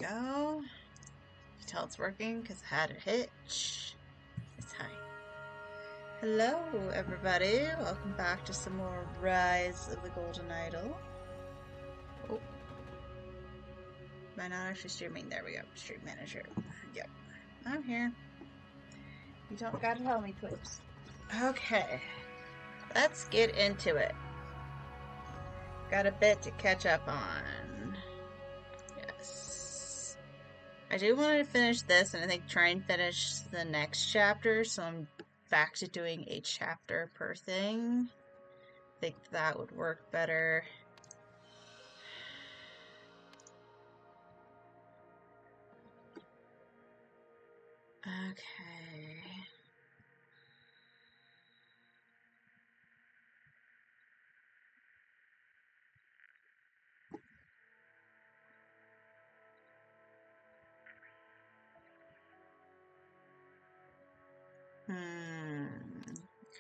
go. You tell it's working because I had a hitch. It's hi. Hello, everybody. Welcome back to some more Rise of the Golden Idol. Oh. Am I not actually streaming? There we go. Stream manager. Yep. I'm here. You don't gotta tell me, please. Okay. Let's get into it. Got a bit to catch up on. Yes. I do want to finish this and I think try and finish the next chapter, so I'm back to doing a chapter per thing. I think that would work better. Okay.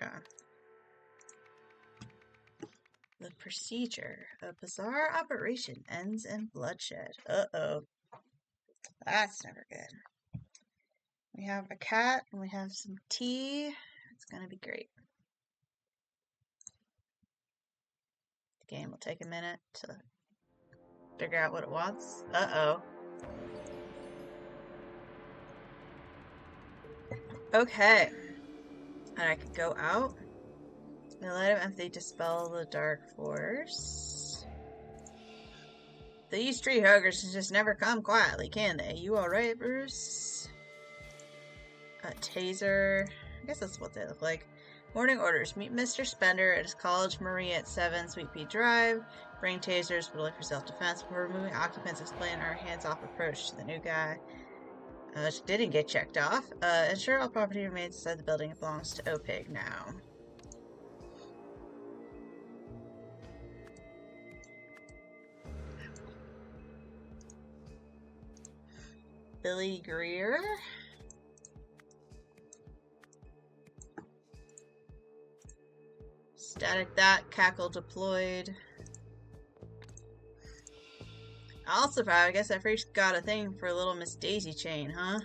Okay. The procedure. A bizarre operation ends in bloodshed. Uh-oh. That's never good. We have a cat and we have some tea. It's gonna be great. The game will take a minute to figure out what it wants. Uh-oh. Okay. And I could go out. The light of empathy dispel the dark force. These tree huggers can just never come quietly, can they? You alright, Bruce? A taser. I guess that's what they look like. Morning orders. Meet Mr. Spender at his college Marie at 7 Sweet Pea Drive. Bring tasers, but only for self-defense. Before removing occupants, explain our hands-off approach to the new guy. Which didn't get checked off. Ensure all property remains inside the building. It belongs to OPIG now. Billy Greer. Static that, cackle deployed. Also, I guess that freak's got a thing for little Miss Daisy Chain, huh?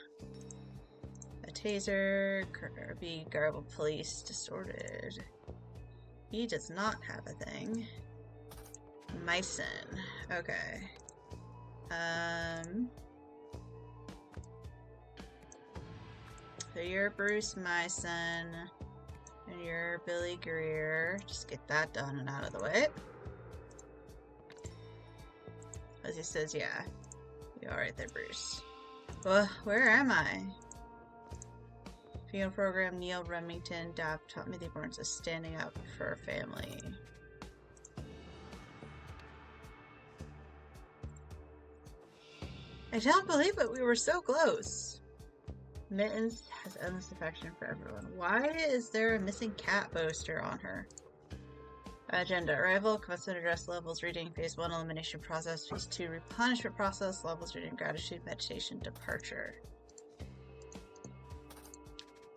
A taser, Kirby, garbled police, distorted. He does not have a thing. Myson. Okay. So you're Bruce Myson, and you're Billy Greer. Just get that done and out of the way. As he says, yeah. You alright there, Bruce. Well, where am I? Funeral program, Neil Remington, Dap taught me the importance of standing up for our family. I don't believe it, we were so close. Mittens has endless affection for everyone. Why is there a missing cat poster on her? Agenda. Arrival, commencement address levels, reading, phase 1, elimination process, phase 2, replenishment process, levels, reading, gratitude, meditation, departure.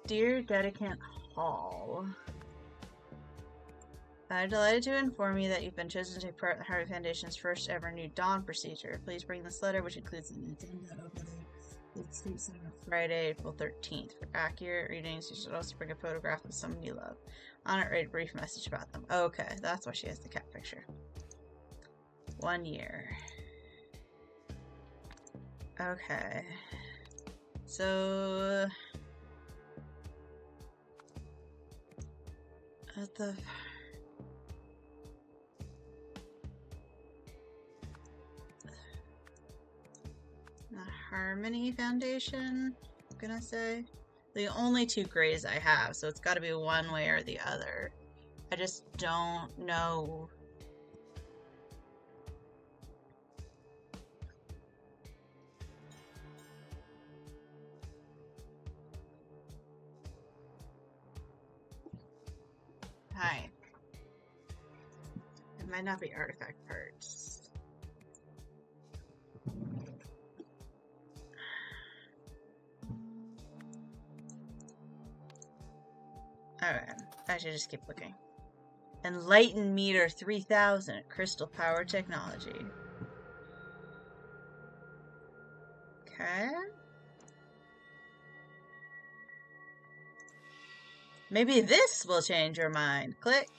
Dear Dedicant Hall, I'm delighted to inform you that you've been chosen to take part in the Harvey Foundation's first ever New Dawn procedure. Please bring this letter, which includes an agenda over the state sign on Friday, April 13th. For accurate readings, you should also bring a photograph of someone you love. On it, write a brief message about them. Okay, that's why she has the cat picture. 1 year. Okay. So... at the Harmony Foundation, I'm gonna say. The only 2 grays I have, so it's gotta be one way or the other. I just don't know. Hi. It might not be artifact parts. Alright, I should just keep looking. Enlighten Meter 3000, Crystal Power Technology. Okay. Maybe this will change your mind. Click.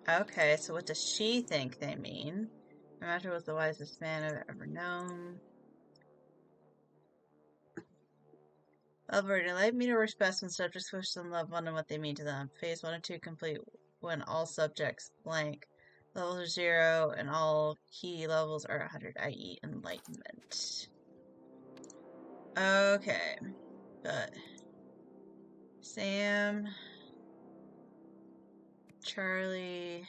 Okay, so what does she think they mean? My master was the wisest man I've ever known. Alberta, let me to work best when subjects wish them love one and what they mean to them. Phase 1 and 2 complete when all subjects blank. Levels are 0 and all key levels are 100, i.e. enlightenment. Okay, but Sam, Charlie,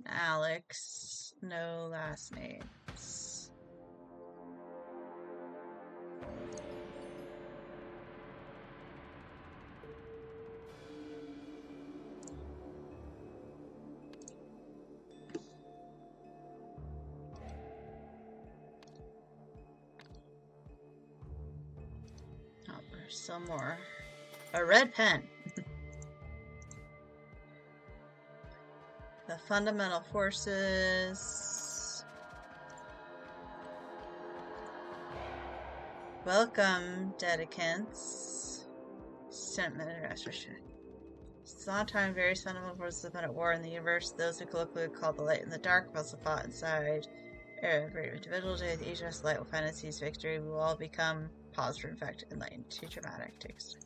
Alex, no last names. Oh, there's some more. A red pen. The fundamental forces. Welcome, dedicants. Sentiment restoration. Sondheim, various fundamental forces have been at war in the universe. Those who colloquially call the light and the dark have also fought inside. Every individual day, each of us light will find and seize victory. We will all become positive, in fact, enlightened. Too dramatic. Text.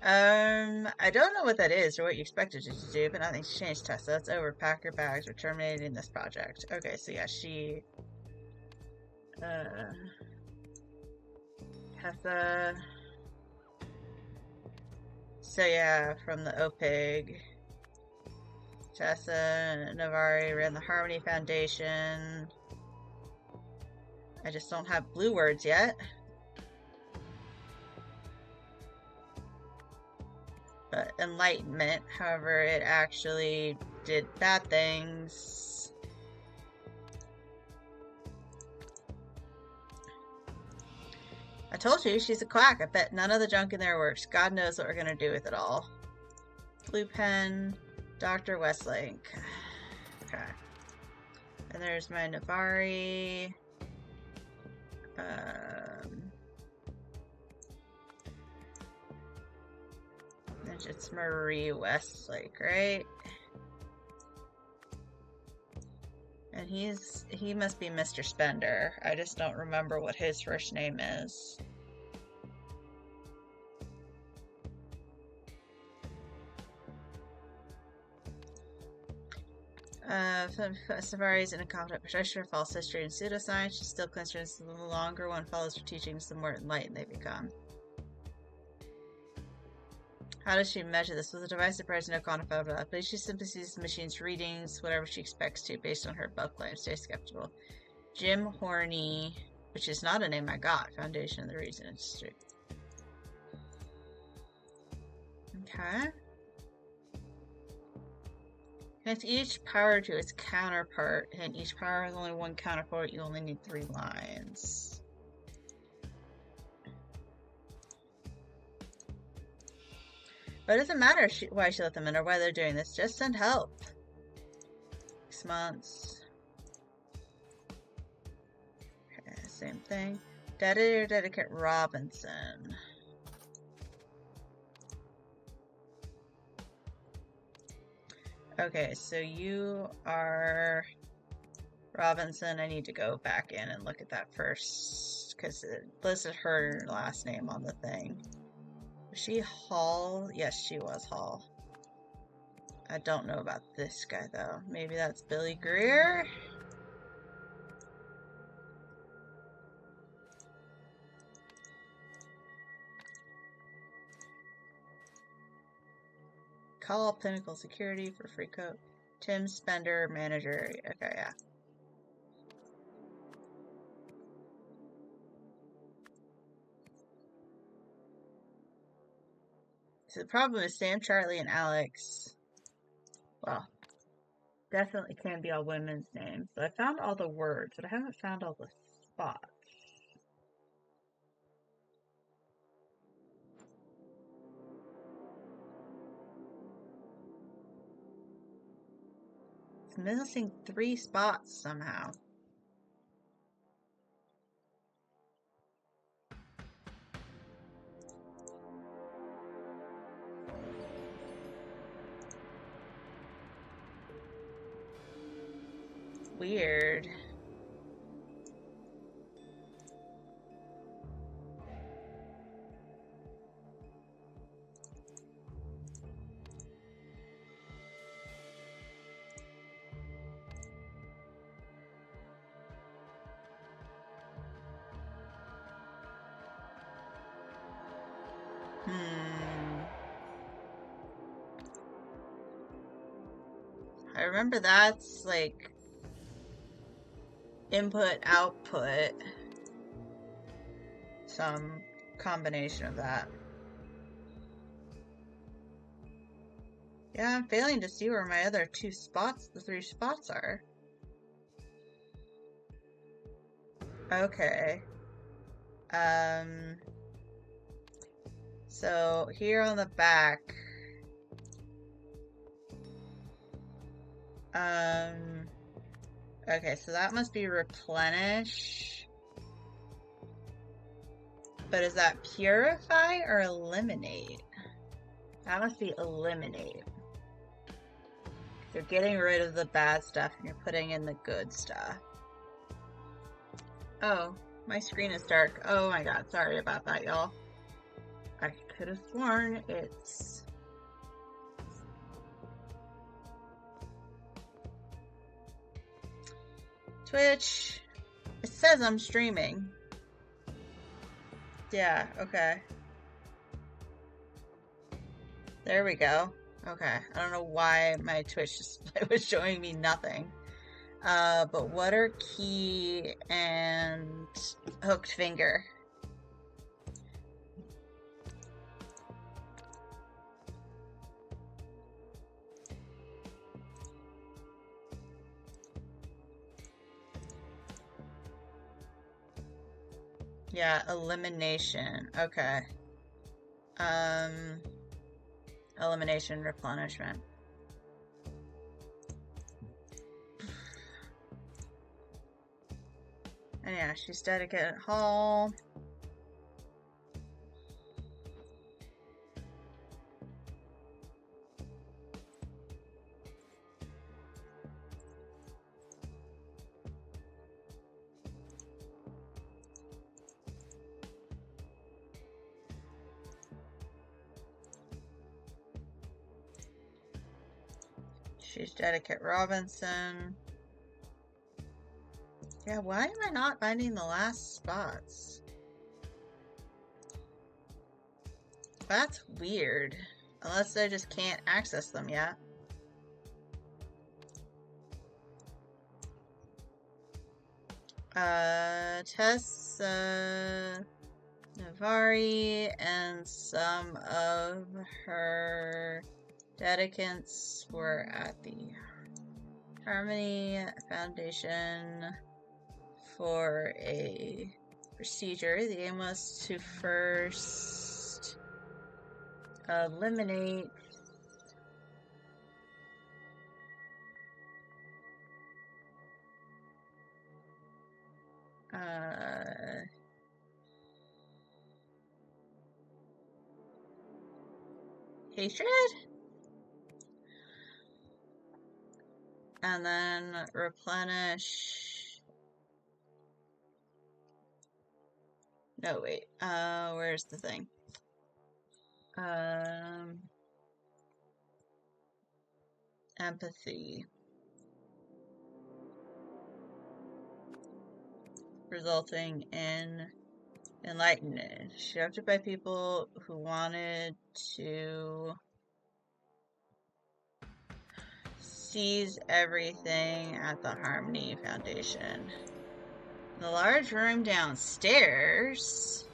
I don't know what that is or what you expected it to do, but nothing's changed, Tessa. It's over. Pack your bags. We're terminating this project. Okay, so yeah, she... Tessa... So yeah, from the OPIG. Tessa Navari ran the Harmony Foundation. I just don't have blue words yet. But enlightenment, however, it actually did bad things. I told you, she's a quack. I bet none of the junk in there works. God knows what we're gonna do with it all. Blue pen, Dr. Westlake. Okay. And there's my Navari. It's Marie Westlake, right? And he must be Mr. Spender. I just don't remember what his first name is. Savari is an incompetent professor of false history and pseudoscience. She still considers the longer one follows her teachings, the more enlightened they become. How does she measure this? With a device that provides no quantifiable output, she simply sees the machine's readings, whatever she expects to, based on her above claims. Stay skeptical. Jim Horney, which is not a name I got. Foundation of the Reason Institute. Okay. Connect each power to its counterpart, and each power has only one counterpart. You only need 3 lines. But it doesn't matter why she let them in or why they're doing this. Just send help. 6 months. Okay, same thing. Dedicate or Dedicate Robinson. Okay, so you are Robinson. I need to go back in and look at that first, because it listed her last name on the thing. Was she Hall? Yes, she was Hall. I don't know about this guy, though. Maybe that's Billy Greer? Call Pinnacle Security for free code. Tim Spender, manager. Okay, yeah. So the problem is Sam, Charlie, and Alex. Well, definitely can be all women's names. So I found all the words, but I haven't found all the spots. It's missing 3 spots somehow. Weird. I remember that's like input, output. Some combination of that. Yeah, I'm failing to see where my other 2 spots, the 3 spots are. Okay. So here on the back, okay, so that must be replenish. But is that purify or eliminate? That must be eliminate. You're getting rid of the bad stuff and you're putting in the good stuff. Oh, my screen is dark. Oh my god, sorry about that, y'all. I could have sworn it's... Twitch. It says I'm streaming. Yeah, okay. There we go. Okay, I don't know why my Twitch display was showing me nothing. But what are key and hooked finger? Yeah, elimination. Okay. Elimination, replenishment. And yeah, she's dedicated hall. She's Dedicate Robinson. Yeah, why am I not finding the last spots? That's weird. Unless I just can't access them yet. Tessa Navari and some of her dedicants were at the Harmony Foundation for a procedure. The aim was to first eliminate hatred? And then replenish. No, wait. Where's the thing? Empathy. Resulting in enlightenment. Shouted by people who wanted to seize everything at the Harmony Foundation. The large room downstairs.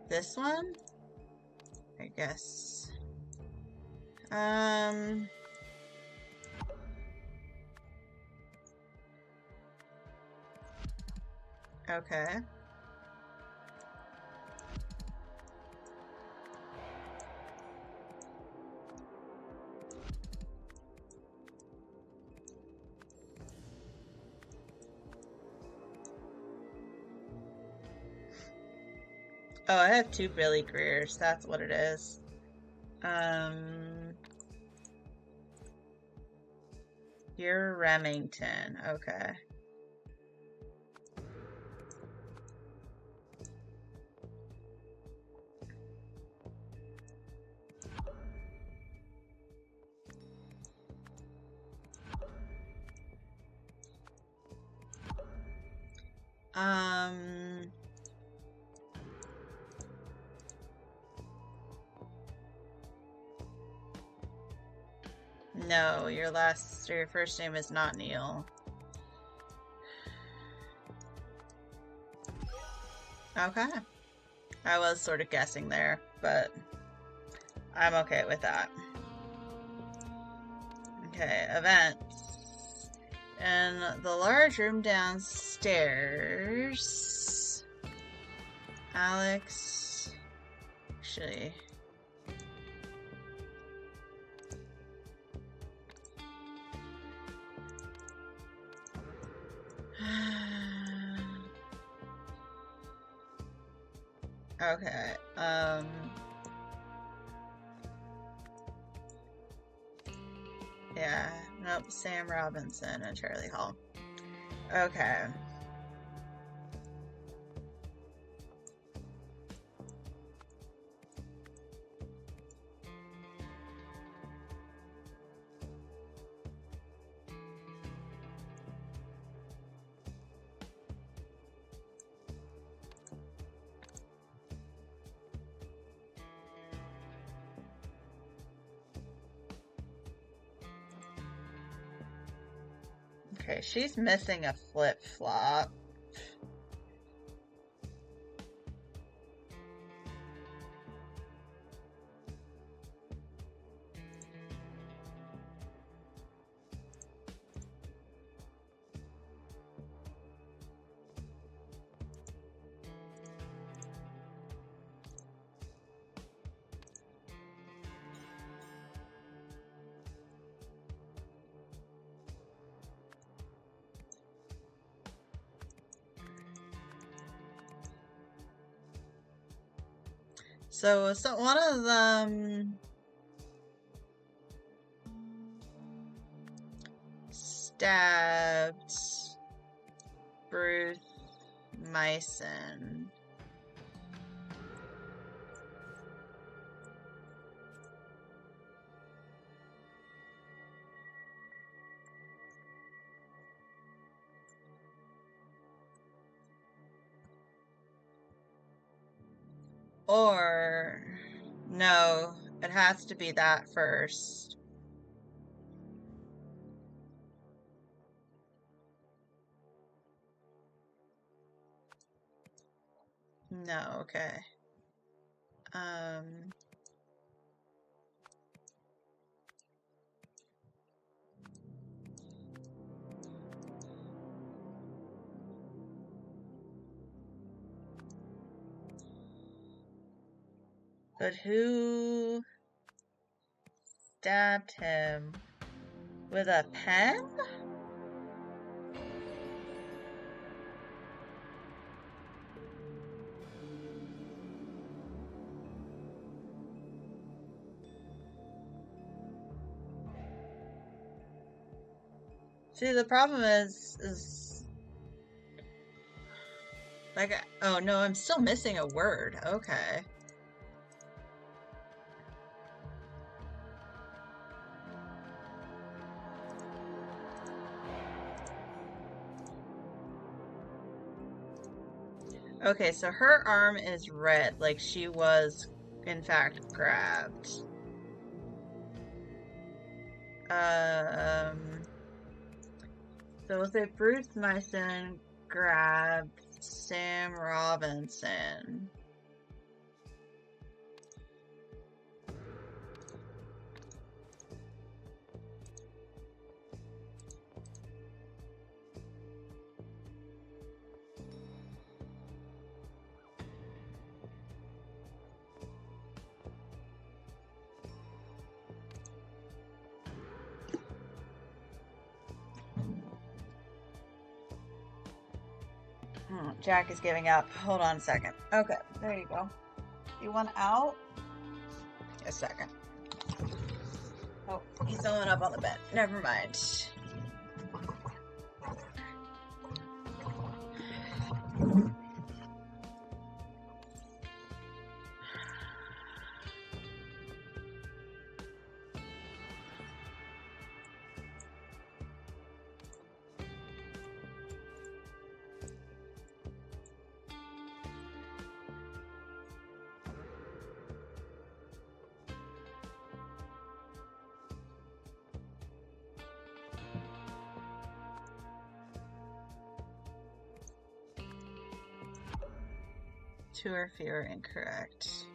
This one? I guess. Okay. Oh, I have 2 Billy Greers. That's what it is. You're Remington. Okay. No, your first name is not Neil. Okay. I was sort of guessing there, but I'm okay with that. Okay, events. In the large room downstairs, Alex, actually, okay, yeah, nope, Sam Robinson and Charlie Hall. Okay. Okay, she's missing a flip-flop. So one of them stabbed Bruce Myson. Or, no, it has to be that first. No, okay. But who stabbed him? With a pen? See, the problem is like, oh no, I'm still missing a word. Okay. Okay, so her arm is red, like she was, in fact, grabbed. So we'll say Bruce Myson grabbed Sam Robinson. Jack is giving up. Hold on a second. Okay, there you go. You want out? A second. Oh, he's going up on the bed. Never mind. Two or fewer incorrect.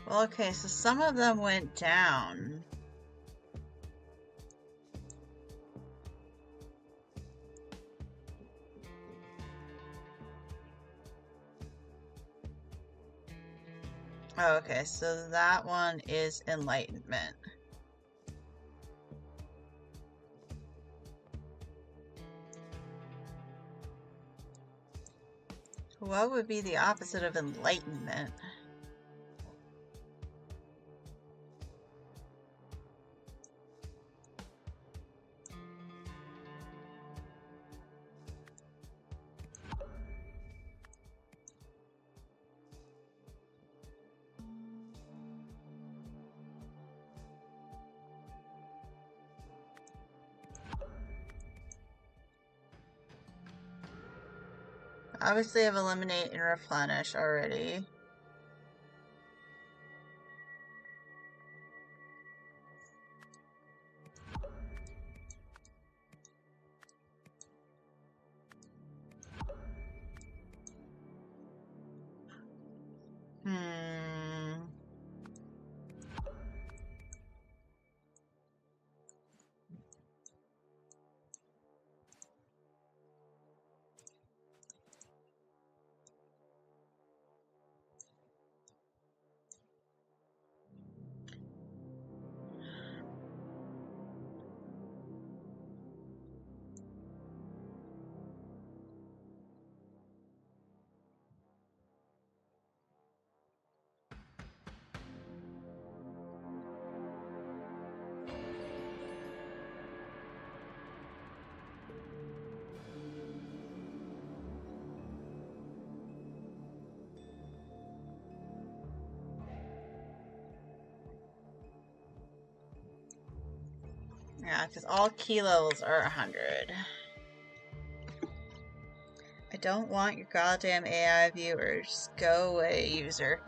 Well, okay, so some of them went down. Oh, okay, so that one is enlightenment. What would be the opposite of enlightenment? Obviously, I've eliminated and replenish already. Yeah, because all key levels are 100. I don't want your goddamn AI viewers. Go away, user.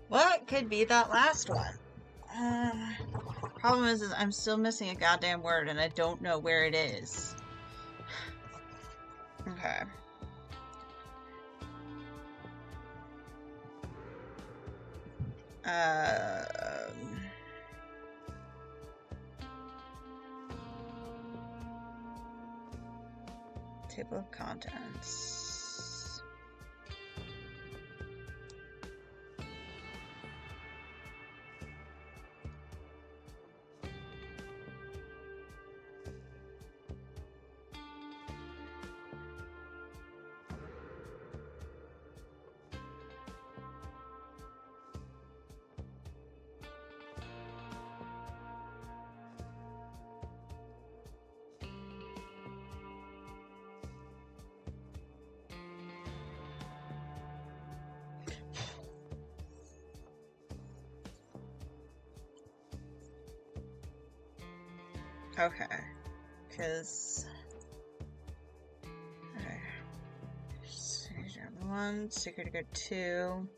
What could be that last one? Problem is I'm still missing a goddamn word and I don't know where it is. Okay. Table of contents. Okay. Because... Okay. 1, secret good 2.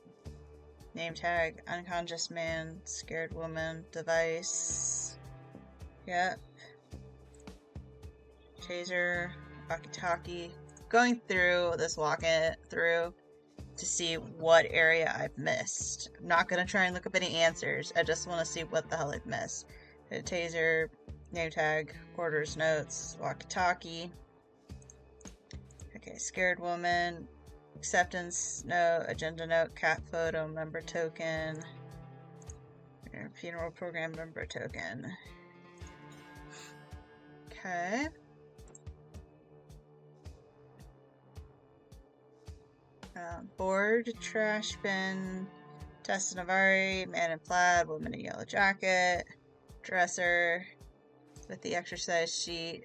Name tag, unconscious man, scared woman, device. Yep. Taser, walkie-talkie. Going through this walk-through to see what area I've missed. I'm not going to try and look up any answers. I just want to see what the hell I've missed. A taser, name tag, orders, notes, walkie-talkie. Okay, scared woman, acceptance note, agenda note, cat photo, member token, funeral program member token. Okay. Board, trash bin, Tessa Navari, man in plaid, woman in yellow jacket, dresser with the exercise sheet.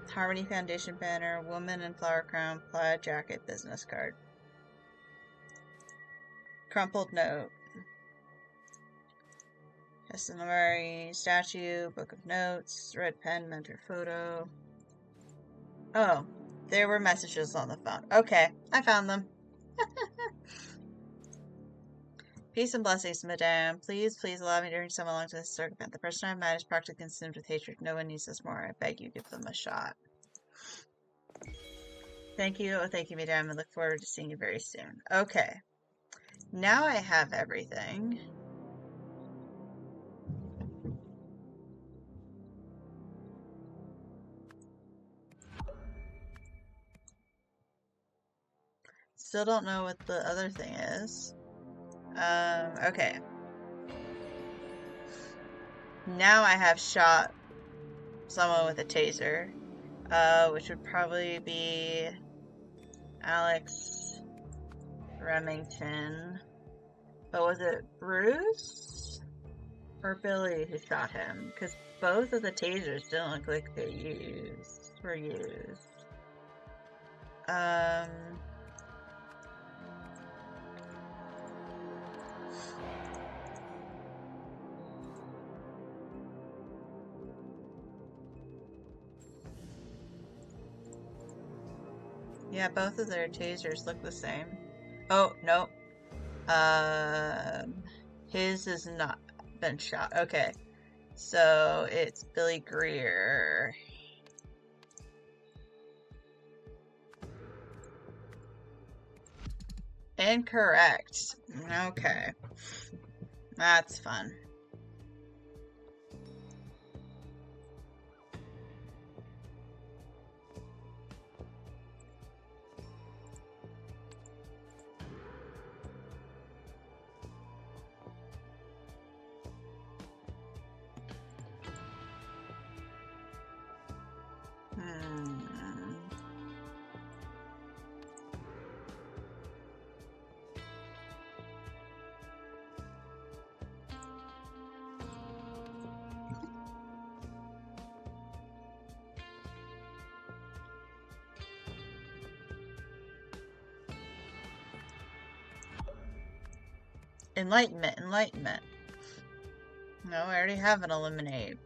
Harmony Foundation banner, woman in flower crown, plaid jacket, business card. Crumpled note. Tessa Navari, statue, book of notes, red pen, mentor photo. Oh, there were messages on the phone. Okay, I found them. Peace and blessings, madame. Please allow me to bring someone along to this circumvent. The person I've met is practically consumed with hatred. No one needs this more. I beg you, give them a shot. Thank you. Oh, thank you, madame. I look forward to seeing you very soon. Okay. Now I have everything. Still don't know what the other thing is. Okay. Now I have shot someone with a taser, which would probably be Alex Remington. But was it Bruce or Billy who shot him? Because both of the tasers didn't look like they were used. Yeah, both of their tasers look the same. Oh, nope. His has not been shot. Okay. So it's Billy Greer. Incorrect. Okay. That's fun. Enlightenment. No, I already have an eliminate.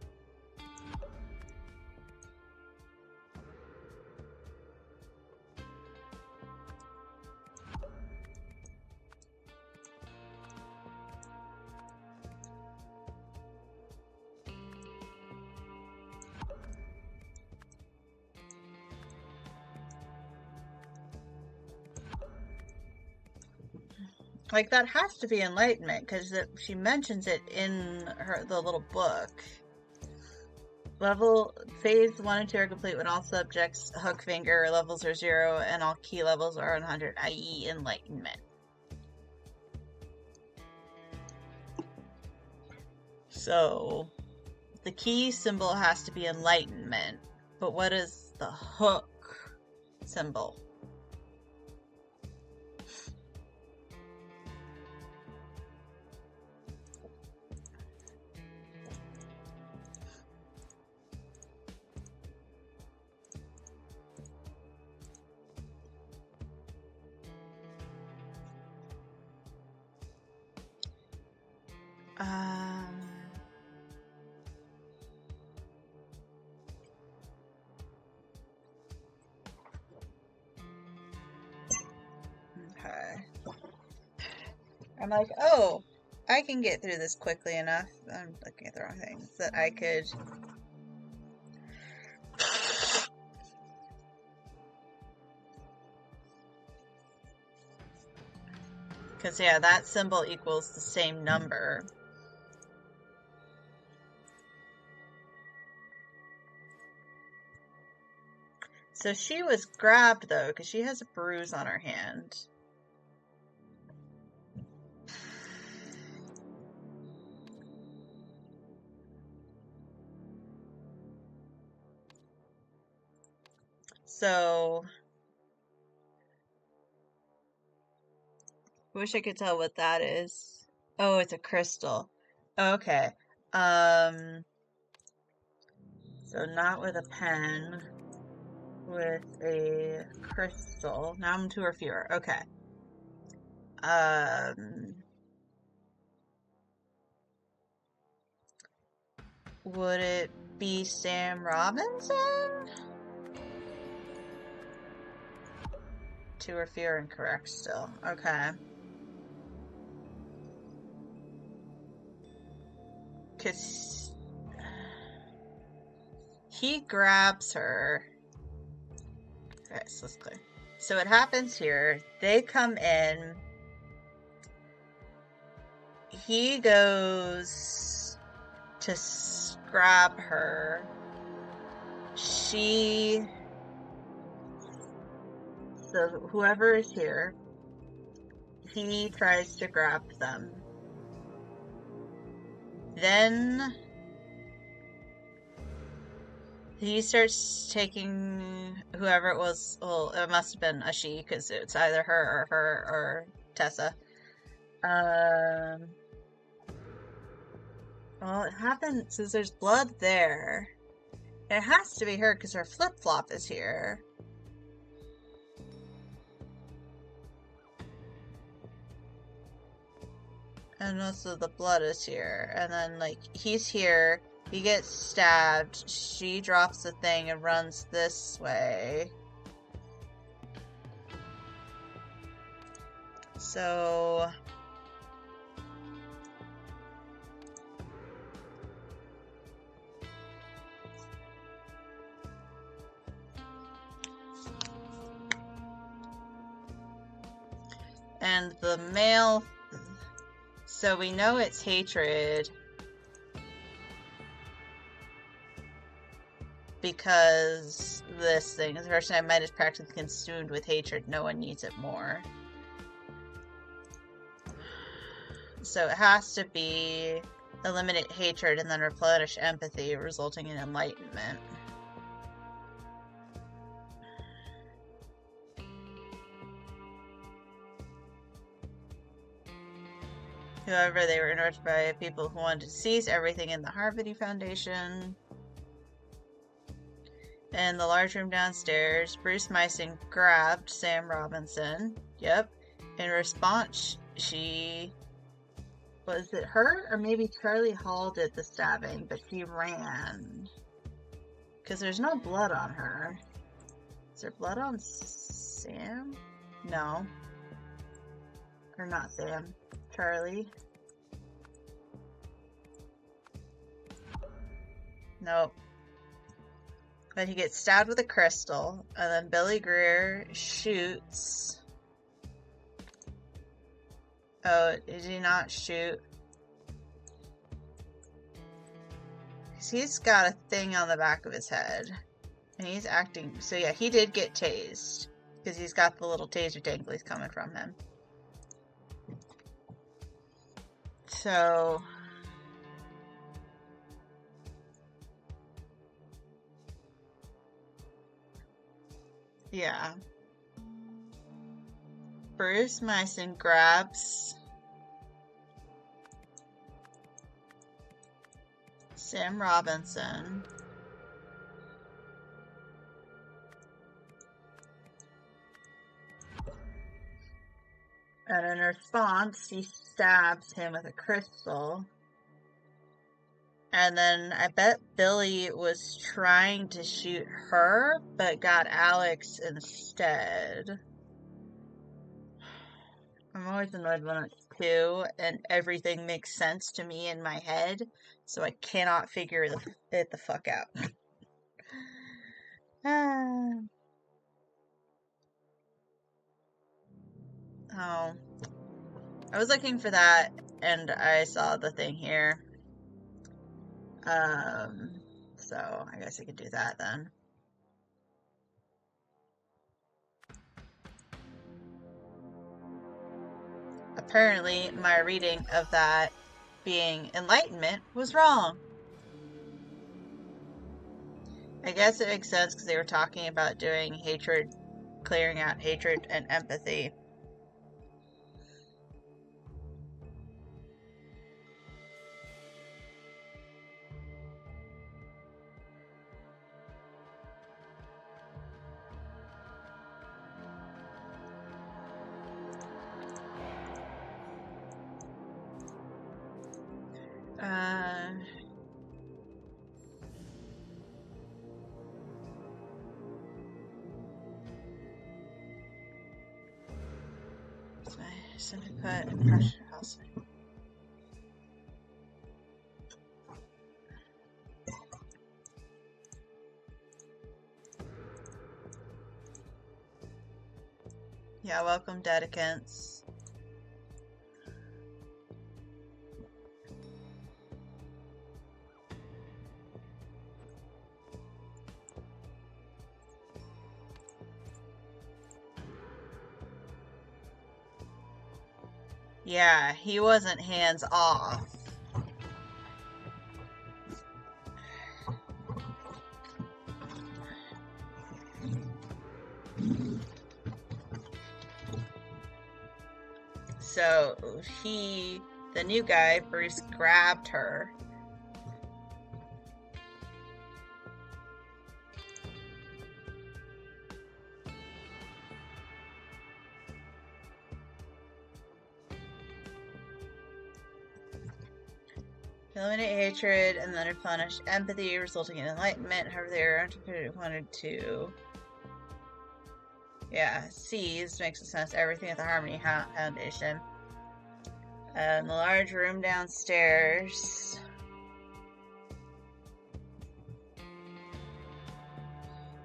Like, that has to be enlightenment, because she mentions it in the little book. Phase 1 and 2 are complete when all subjects hook finger levels are 0 and all key levels are 100, i.e. enlightenment. So, the key symbol has to be enlightenment, but what is the hook symbol? Okay. I'm like, oh, I can get through this quickly enough. I'm looking at the wrong things. That I could. Because, yeah, that symbol equals the same number. So she was grabbed, though, because she has a bruise on her hand. So, I wish I could tell what that is. Oh, it's a crystal. Okay. So not with a pen, with a crystal. Now I'm two or fewer. Okay. Would it be Sam Robinson? Two or fewer incorrect still. Okay. Because he grabs her. Okay, so let's clear. So what happens here, they come in. He goes to grab her. So whoever is here, he tries to grab them. Then he starts taking whoever it was. Well, it must have been a she because it's either her or Tessa. Well, it happened since there's blood there. It has to be her because her flip-flop is here. And also the blood is here. And then, like, he's here. He gets stabbed. She drops the thing and runs this way. So... And the male... So we know it's hatred. Because this thing, the person I met is practically consumed with hatred. No one needs it more. So it has to be eliminate hatred and then replenish empathy, resulting in enlightenment. However, they were interrupted by people who wanted to seize everything in the Harmony Foundation. In the large room downstairs, Bruce Meising grabbed Sam Robinson. Yep. In response, was it her? Or maybe Charlie Hall did the stabbing, but she ran. Because there's no blood on her. Is there blood on Sam? No. Or not Sam. Charlie. Nope. But he gets stabbed with a crystal, and then Billy Greer shoots. Oh, did he not shoot? Because he's got a thing on the back of his head. And he's acting... So yeah, he did get tased. Because he's got the little taser danglies coming from him. So... yeah. Bruce Meising grabs Sam Robinson. And in response, he stabs him with a crystal. And then I bet Billy was trying to shoot her, but got Alex instead. I'm always annoyed when it's two and everything makes sense to me in my head, so I cannot figure it the fuck out. Oh, I was looking for that and I saw the thing here. So I guess I could do that then. Apparently, my reading of that being enlightenment was wrong. I guess it makes sense because they were talking about doing hatred, clearing out hatred and empathy. Uh, so I simply put impression house. Yeah, welcome, Dedicants. Yeah, he wasn't hands off. So the new guy, Bruce, grabbed her. Eliminate hatred and then replenish empathy, resulting in enlightenment. However, they wanted to. Yeah, C's makes sense. Everything at the Harmony Foundation. The large room downstairs.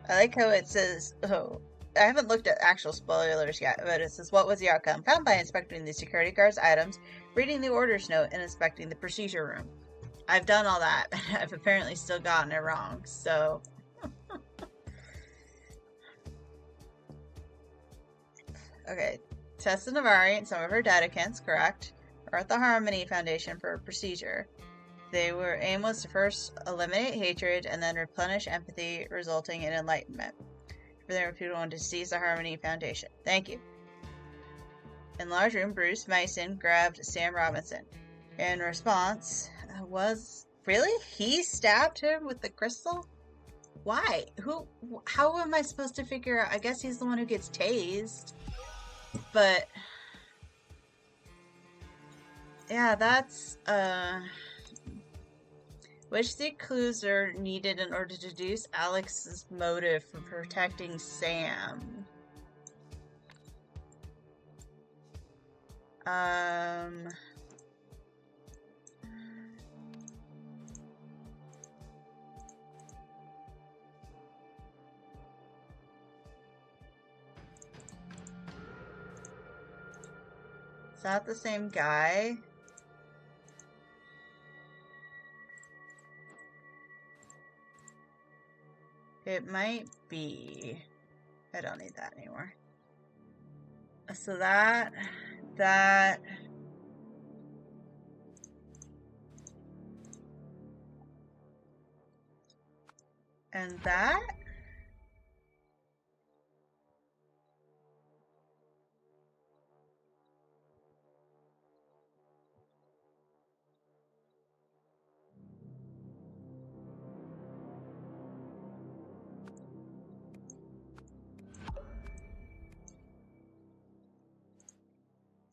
I like how it says, oh, I haven't looked at actual spoilers yet, but it says, what was the outcome? Found by inspecting the security guard's items, reading the orders note, and inspecting the procedure room. I've done all that, and I've apparently still gotten it wrong, so. Okay, Tessa Navari and some of her dedicants, correct, are at the Harmony Foundation for a procedure. Their aim was to first eliminate hatred and then replenish empathy, resulting in enlightenment. For them, people wanted to seize the Harmony Foundation. Thank you. In the large room, Bruce Mason grabbed Sam Robinson. In response, really? He stabbed him with the crystal? Why? How am I supposed to figure out? I guess he's the one who gets tased. But yeah, that's which the clues are needed in order to deduce Alex's motive for protecting Sam? Is that the same guy? It might be. I don't need that anymore. So that, and that?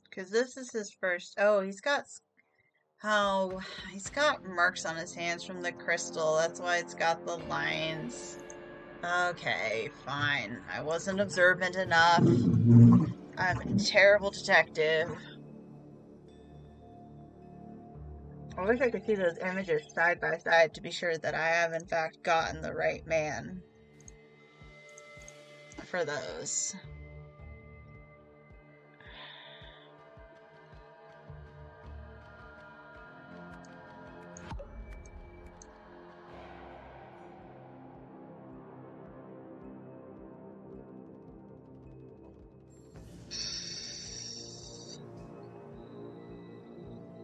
Because this is his first. Oh, he's got. Oh, he's got marks on his hands from the crystal. That's why it's got the lines. Okay, fine. I wasn't observant enough. I'm a terrible detective. I wish I could see those images side by side to be sure that I have in fact gotten the right man for those.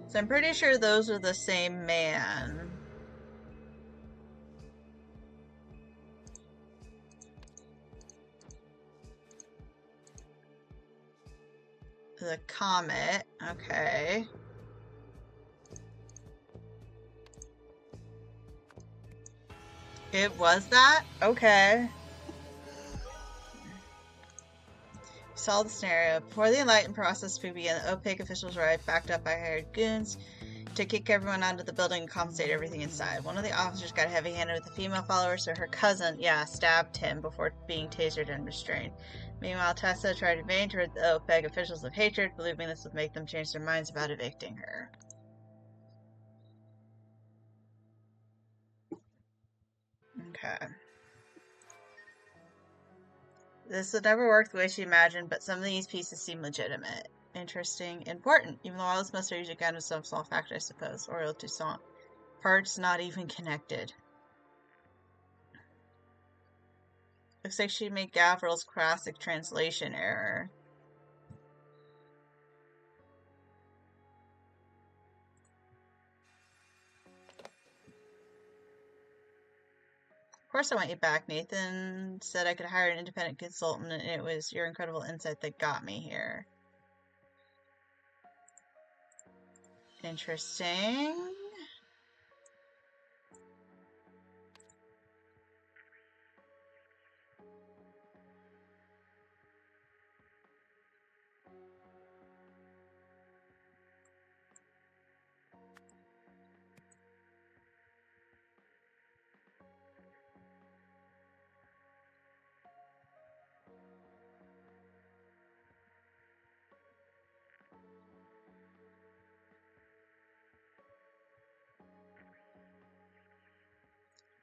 So I'm pretty sure those are the same man. The comet, okay. It was that? Okay. Solve the scenario. Before the enlightened process could begin, the opaque officials arrived, backed up by hired goons, to kick everyone out of the building and confiscate everything inside. One of the officers got heavy-handed with the female follower, so her cousin, stabbed him before being tasered and restrained. Meanwhile, Tessa tried in vain to rid the opaque officials of hatred, believing this would make them change their minds about evicting her. Okay. This would never work the way she imagined, but some of these pieces seem legitimate. Interesting. Important. Even though all this must usually down to some small factor, I suppose. Oriel Toussaint. Parts not even connected. Looks like she made Gavril's classic translation error. Of course I want you back. Nathan said I could hire an independent consultant, and it was your incredible insight that got me here. Interesting.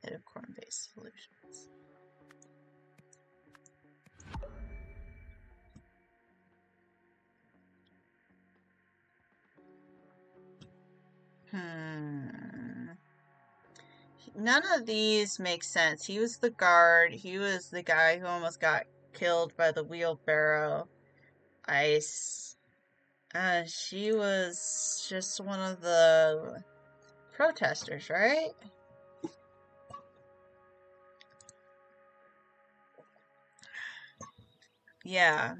Head of Coinbase Solutions. None of these make sense. He was the guard. He was the guy who almost got killed by the wheelbarrow ice. She was just one of the protesters, right? Yeah.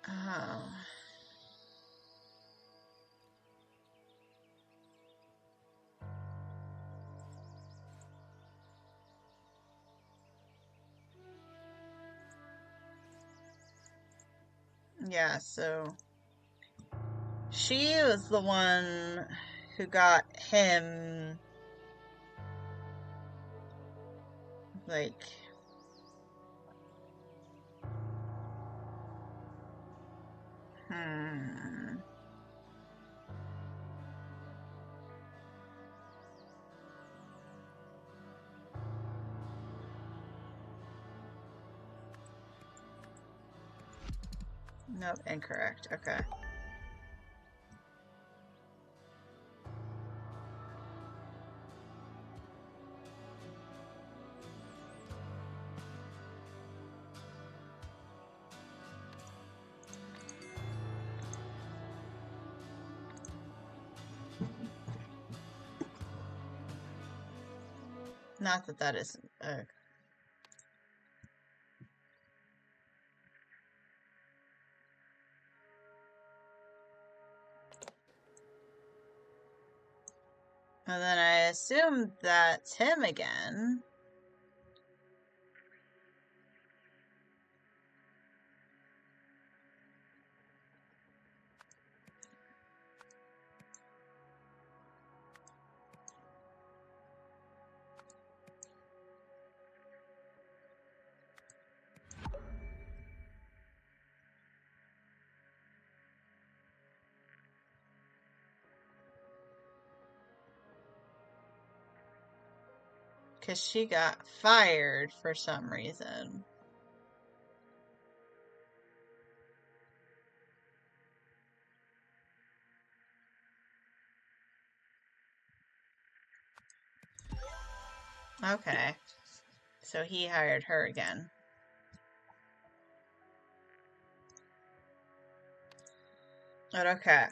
Oh. Yeah, so she was the one who got him, like, hmm. Nope, incorrect. Okay. Not that that isn't. And then I assume that's him again. Because she got fired for some reason. Okay. So he hired her again. But okay.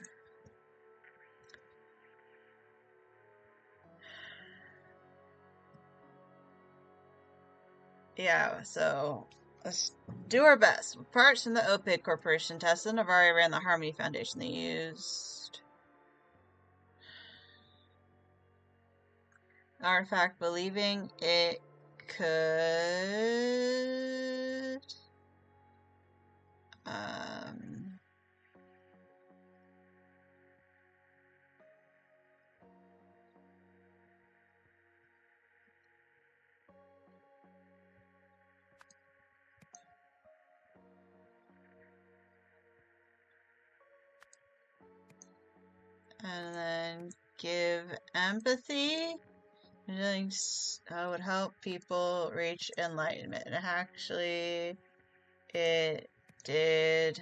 Yeah, so let's do our best. Parts from the OPIC Corporation tested, Navari ran the Harmony Foundation they used. Artifact believing it could and then give empathy. Would help people reach enlightenment. And actually, it did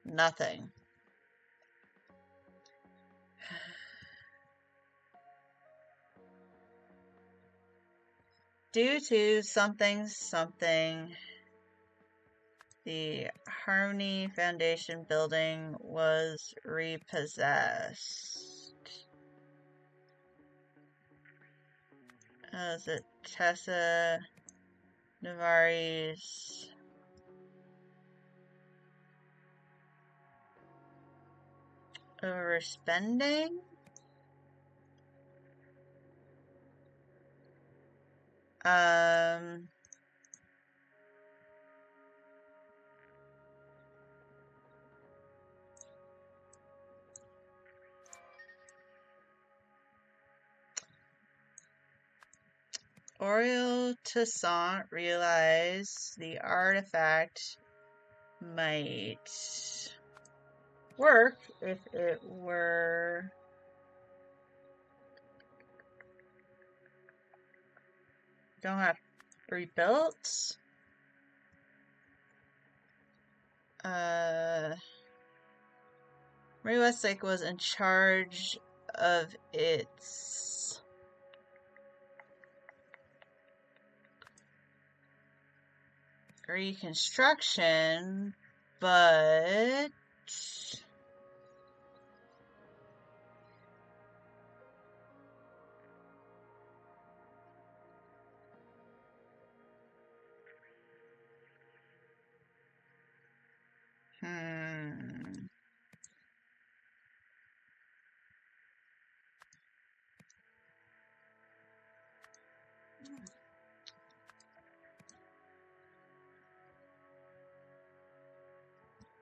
nothing. Due to something, the Harmony Foundation building was repossessed. Is it Tessa Navari's overspending? Oriel Toussaint realized the artifact might work if it were don't have rebuilt. Marie Westlake was in charge of its reconstruction, but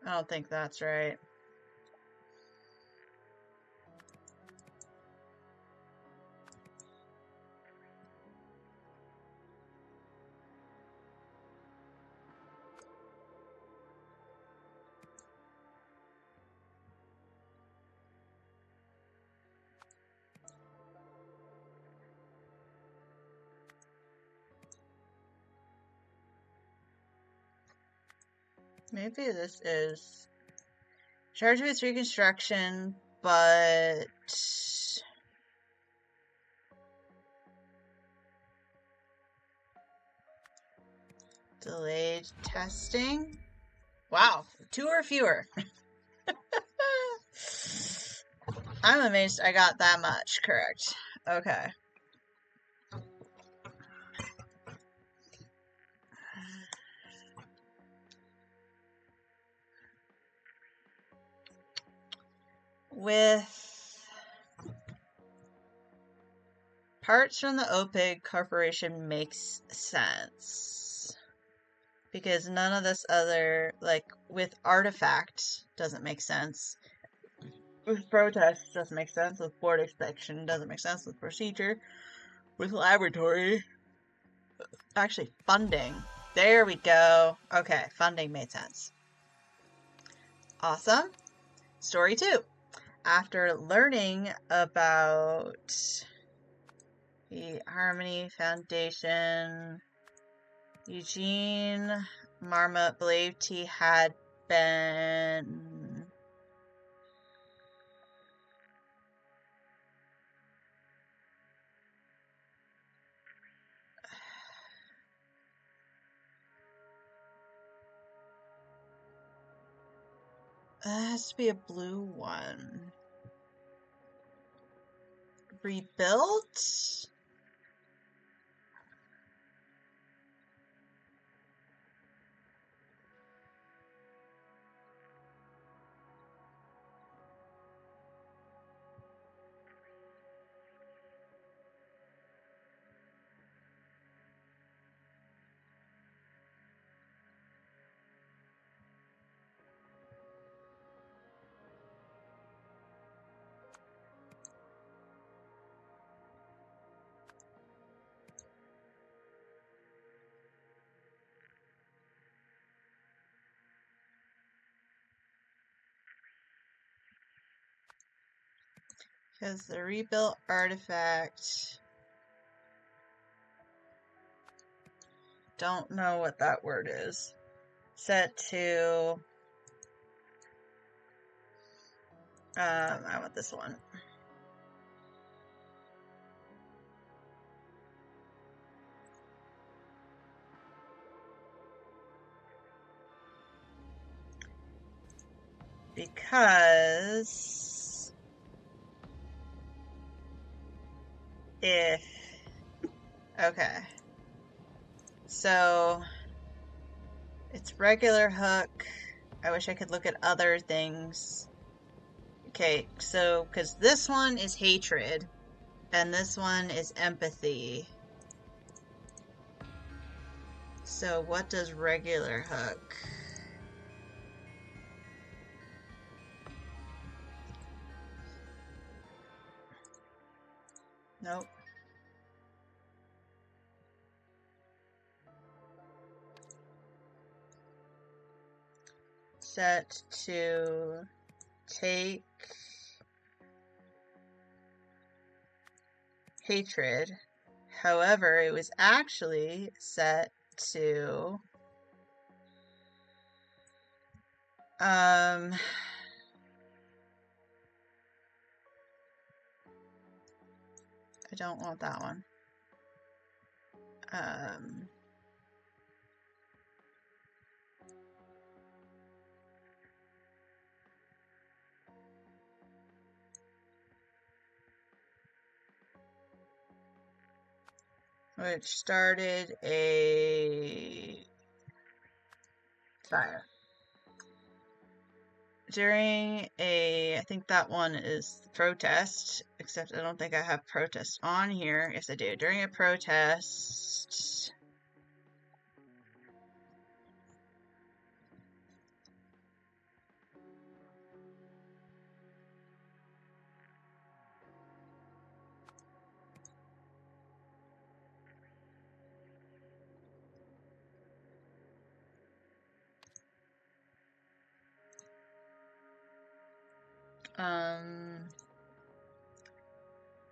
I don't think that's right. Maybe this is charged with reconstruction, but delayed testing. Wow, 2 or fewer. I'm amazed I got that much correct. Okay. With parts from the OPIC Corporation makes sense. Because none of this other, like, with artifact doesn't make sense. With protest doesn't make sense. With board inspection doesn't make sense. With procedure. With laboratory. Actually, funding. There we go. Okay, funding made sense. Awesome. Story 2. After learning about The Harmony Foundation. Eugene Marmot believed he had been that has to be a blue one. Rebuilt? Because the rebuilt artifact. Don't know what that word is. Set to. I want this one. Because if. Okay. So it's regular hook. I wish I could look at other things. Okay, so because this one is hatred and this one is empathy. So what does regular hook? Nope. Set to take hatred. However, it was actually set to I don't want that one. Which started a fire. During I think that one is protest, except I don't think I have protest on here. Yes, I do. During a protest.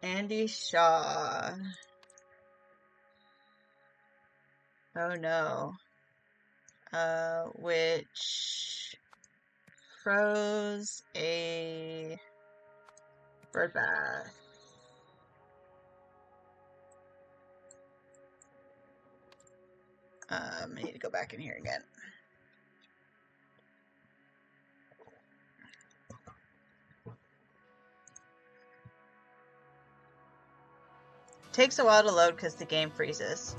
Andy Shaw. Oh no. Which froze a bird bath. I need to go back in here again. Takes a while to load because the game freezes.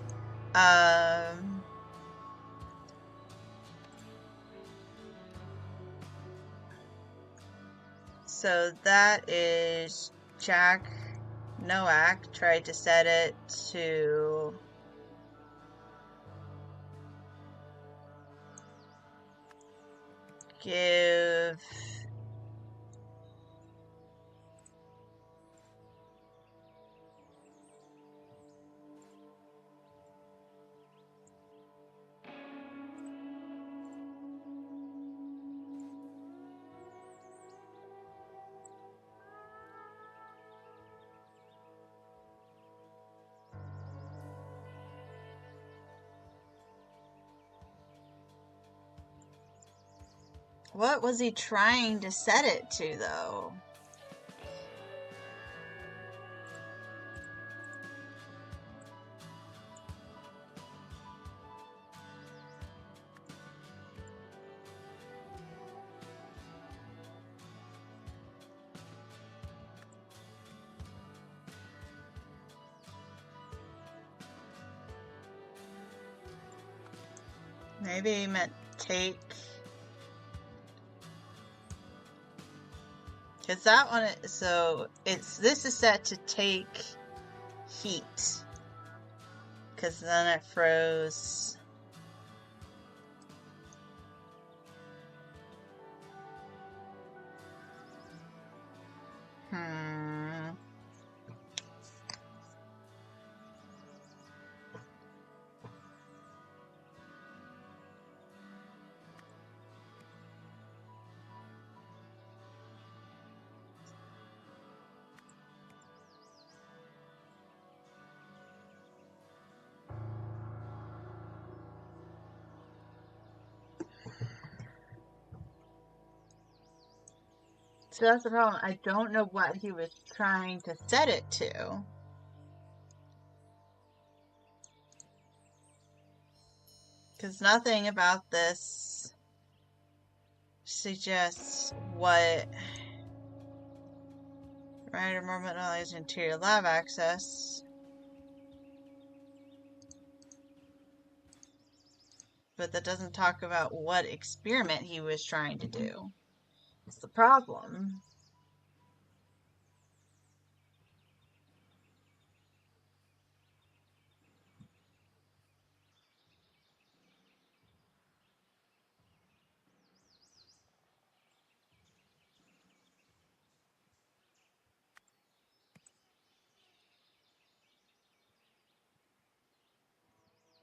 So that is Jack Nowak tried to set it to give What was he trying to set it to, though? Maybe he meant take. Because that one, so this is set to take heat. Because then it froze. So that's the problem. I don't know what he was trying to set it to. Because nothing about this suggests what right moment knowledge interior lab access. But that doesn't talk about what experiment he was trying to do. It's the problem.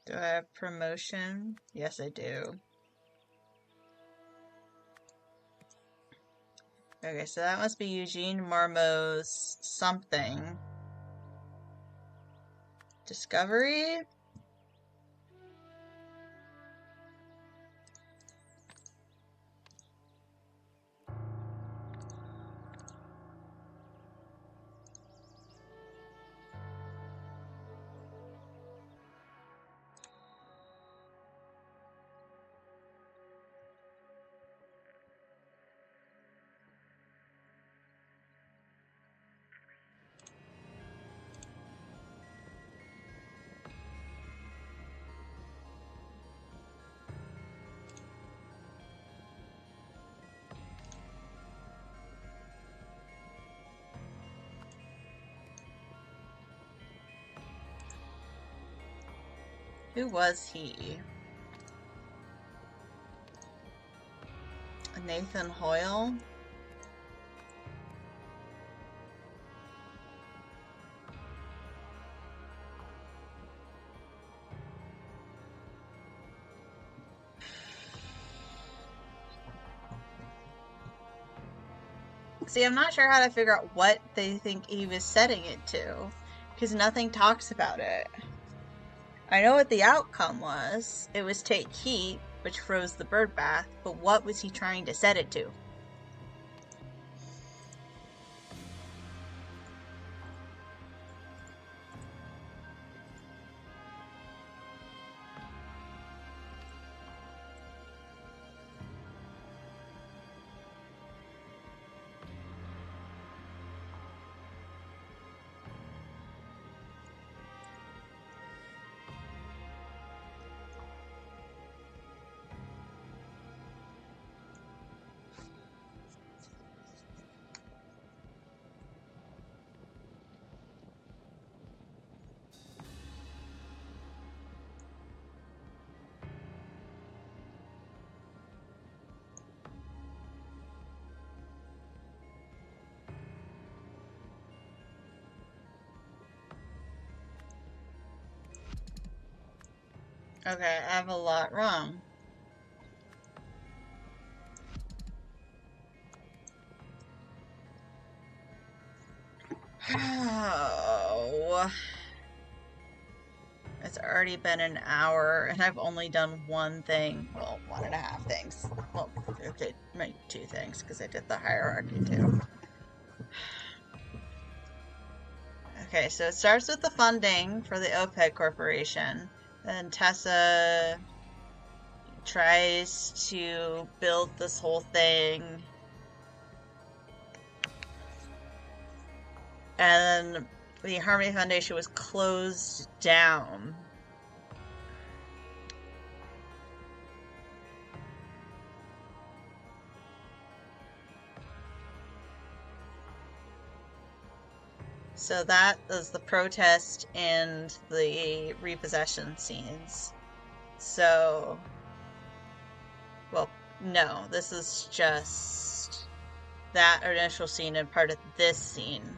Do I have promotion? Yes, I do. Okay, so that must be Eugene Marmot's something. Discovery? Who was he? Nathan Hoyle? See, I'm not sure how to figure out what they think he was setting it to, because nothing talks about it. I know what the outcome was. It was take heat, which froze the bird bath, but what was he trying to set it to? Okay, I have a lot wrong. Oh. I It's already been an hour, and I've only done one thing. Well, 1.5 things. Well, okay, maybe 2 things, because I did the hierarchy too. Okay, so it starts with the funding for the OPEC Corporation. Then Tessa tries to build this whole thing. And the Harmony Foundation was closed down. So that is the protest and the repossession scenes. So, well, no, this is just that initial scene and part of this scene.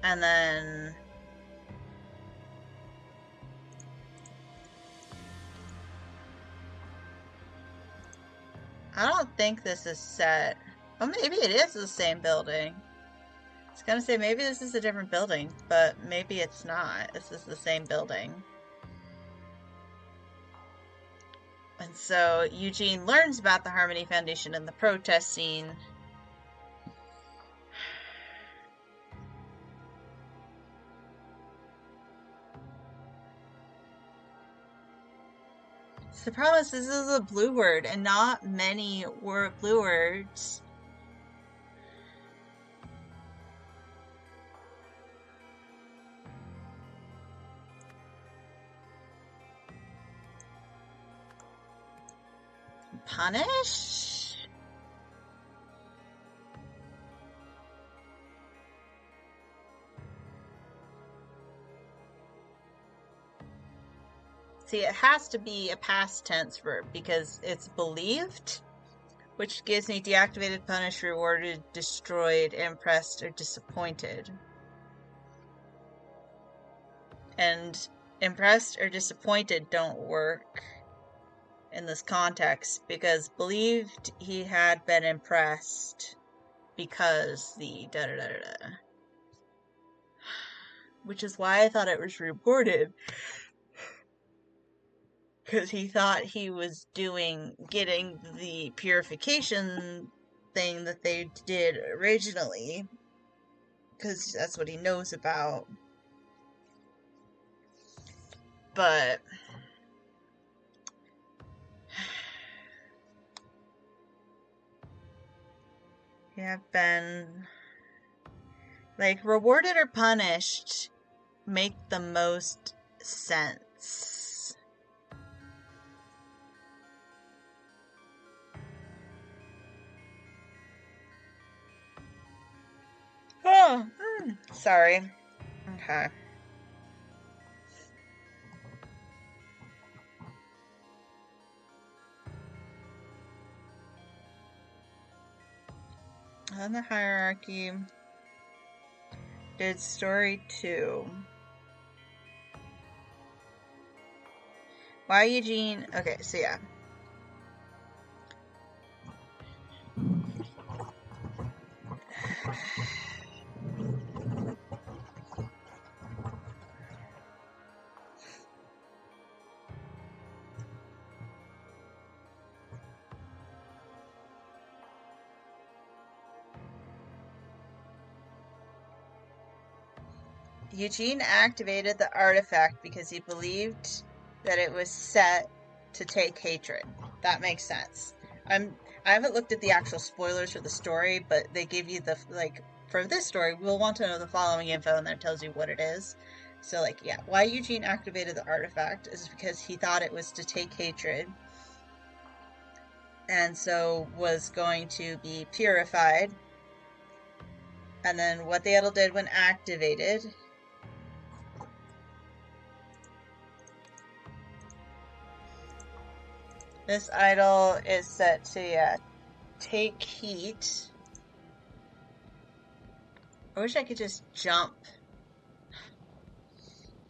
And then I don't think this is set. Oh, maybe it is the same building. I was gonna say maybe this is a different building, but maybe it's not. This is the same building. And so Eugene learns about the Harmony Foundation in the protest scene. So the problem is this is a blue word, and not many blue words. Punish? See, it has to be a past tense verb because it's believed, which gives me deactivated, punished, rewarded, destroyed, impressed, or disappointed. And impressed or disappointed don't work in this context because believed he had been impressed because the da-da-da-da-da. Which is why I thought it was rewarded. Because he thought he was getting the purification thing that they did originally. Because that's what he knows about. But you have been like rewarded or punished make the most sense. Oh, sorry. Okay. On the hierarchy, did story 2. Why Eugene? Okay, so yeah. Eugene activated the artifact because he believed that it was set to take hatred. That makes sense. I haven't looked at the actual spoilers for the story, but they give you the for this story, we'll want to know the following info, and then it tells you what it is. So yeah, why Eugene activated the artifact is because he thought it was to take hatred, and so was going to be purified. And then what the idol did when activated. This idol is set to, take heat. I wish I could just jump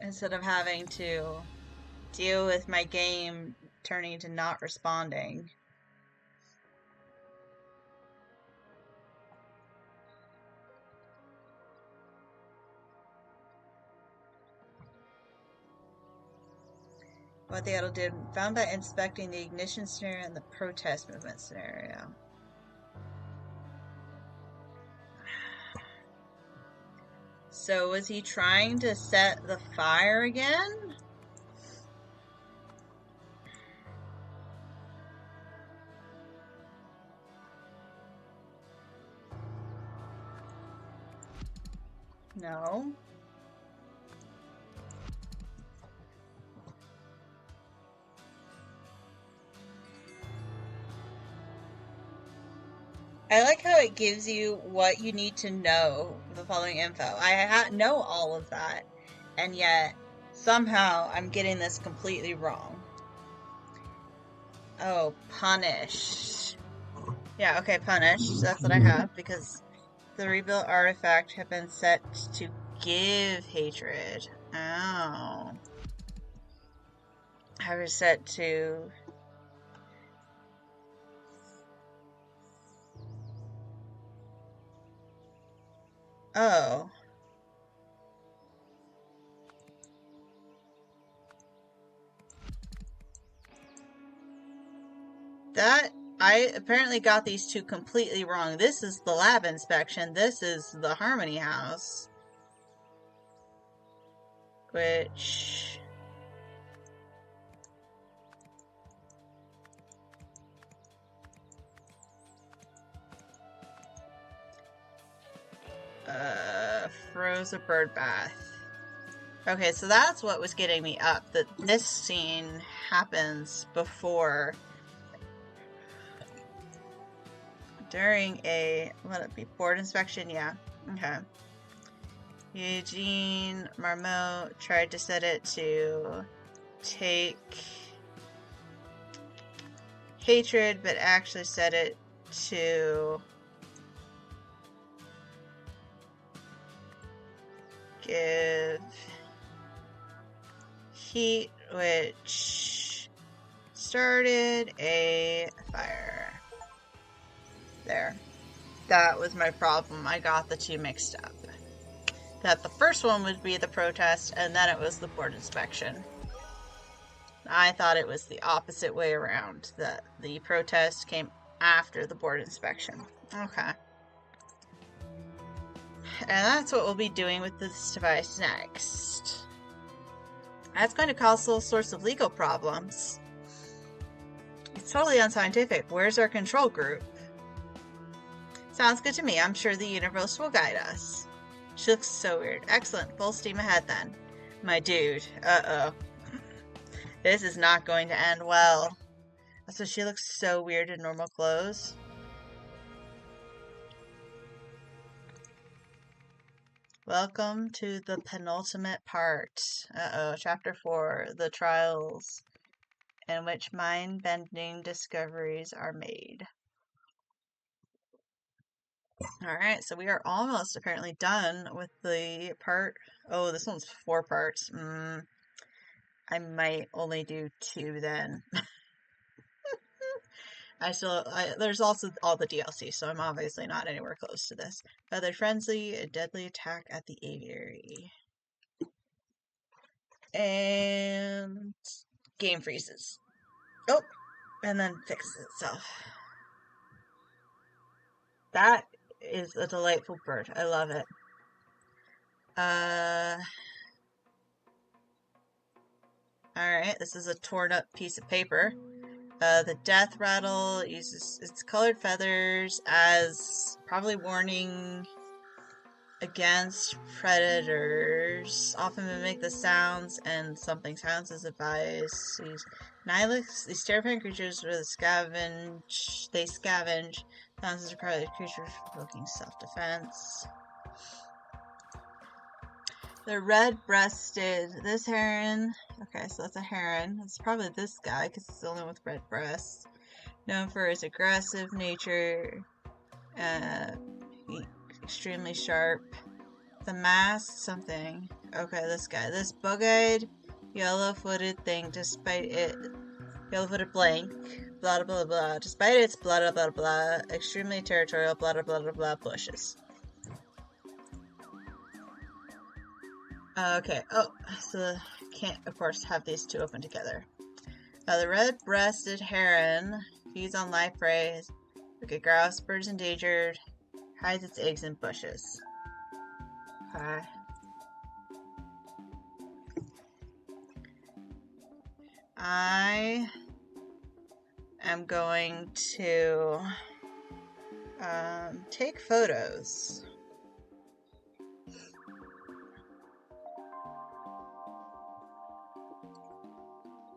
instead of having to deal with my game turning into not responding. What the idol did, found by inspecting the ignition scenario and the protest movement scenario. So was he trying to set the fire again? No. I like how it gives you what you need to know, the following info. I know all of that, and yet somehow I'm getting this completely wrong. Oh, punish. Yeah, okay, punish. That's what I have, because the rebuilt artifact had been set to give hatred. Oh. I was set to... Oh. That... I apparently got these two completely wrong. This is the lab inspection. This is the Harmony House. Which... froze a bird bath. Okay, so that's what was getting me up. That this scene happens before, during a, what would it be, board inspection? Yeah, okay. Eugene Marmot tried to set it to take hatred, but actually set it to give heat, which started a fire. There. That was my problem. I got the two mixed up. That the first one would be the protest, and then it was the board inspection. I thought it was the opposite way around. That the protest came after the board inspection. Okay. And that's what we'll be doing with this device next. That's going to cause all sorts of legal problems. It's totally unscientific. Where's our control group? Sounds good to me. I'm sure the universe will guide us. She looks so weird. Excellent. Full steam ahead then. My dude. Uh-oh. This is not going to end well. So she looks so weird in normal clothes. Welcome to the penultimate part. Uh-oh. Chapter 4. The trials in which mind-bending discoveries are made. Alright, so we are almost apparently done with the part. Oh, this one's 4 parts. I might only do 2 then. There's also all the DLC, so I'm obviously not anywhere close to this. Feather Frenzy, a deadly attack at the aviary. And game freezes. Oh, and then fixes itself. That is a delightful bird. I love it. Alright, this is a torn up piece of paper. The death rattle uses its colored feathers as probably warning against predators. Often mimic the sounds and something sounds as advised. These terrifying creatures with scavenge. They scavenge. Sounds are probably creatures provoking self-defense. The red-breasted. This heron. Okay, so that's a heron. It's probably this guy because it's the only one with red breasts. Known for his aggressive nature. Extremely sharp. The mask, something. Okay, this guy. This bug-eyed, yellow-footed thing, despite it... Yellow-footed blank. Blah, blah, blah, blah. Despite its blah, blah, blah, blah. Extremely territorial, blah, blah, blah, blah, blah, bushes. Okay. Oh, so can't, of course, have these two open together. The red-breasted heron feeds on live prey. Okay, grouse, birds endangered, hides its eggs in bushes. Okay. I am going to take photos.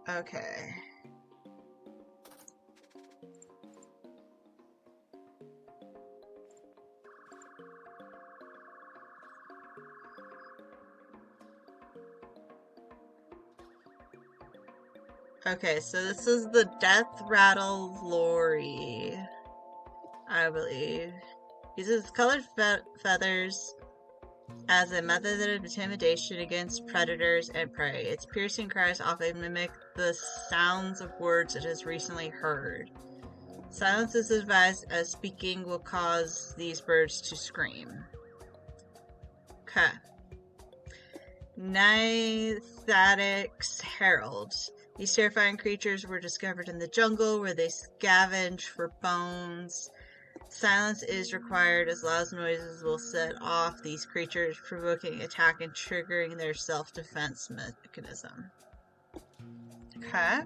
Okay. Okay, so this is the death rattle lory, I believe. Uses colored feathers as a method of intimidation against predators and prey. Its piercing cries often mimic the sounds of words it has recently heard. Silence is advised as speaking will cause these birds to scream. Okay. Nithaddix herald. These terrifying creatures were discovered in the jungle where they scavenge for bones. Silence is required as loud noises will set off these creatures, provoking attack and triggering their self-defense mechanism. Okay.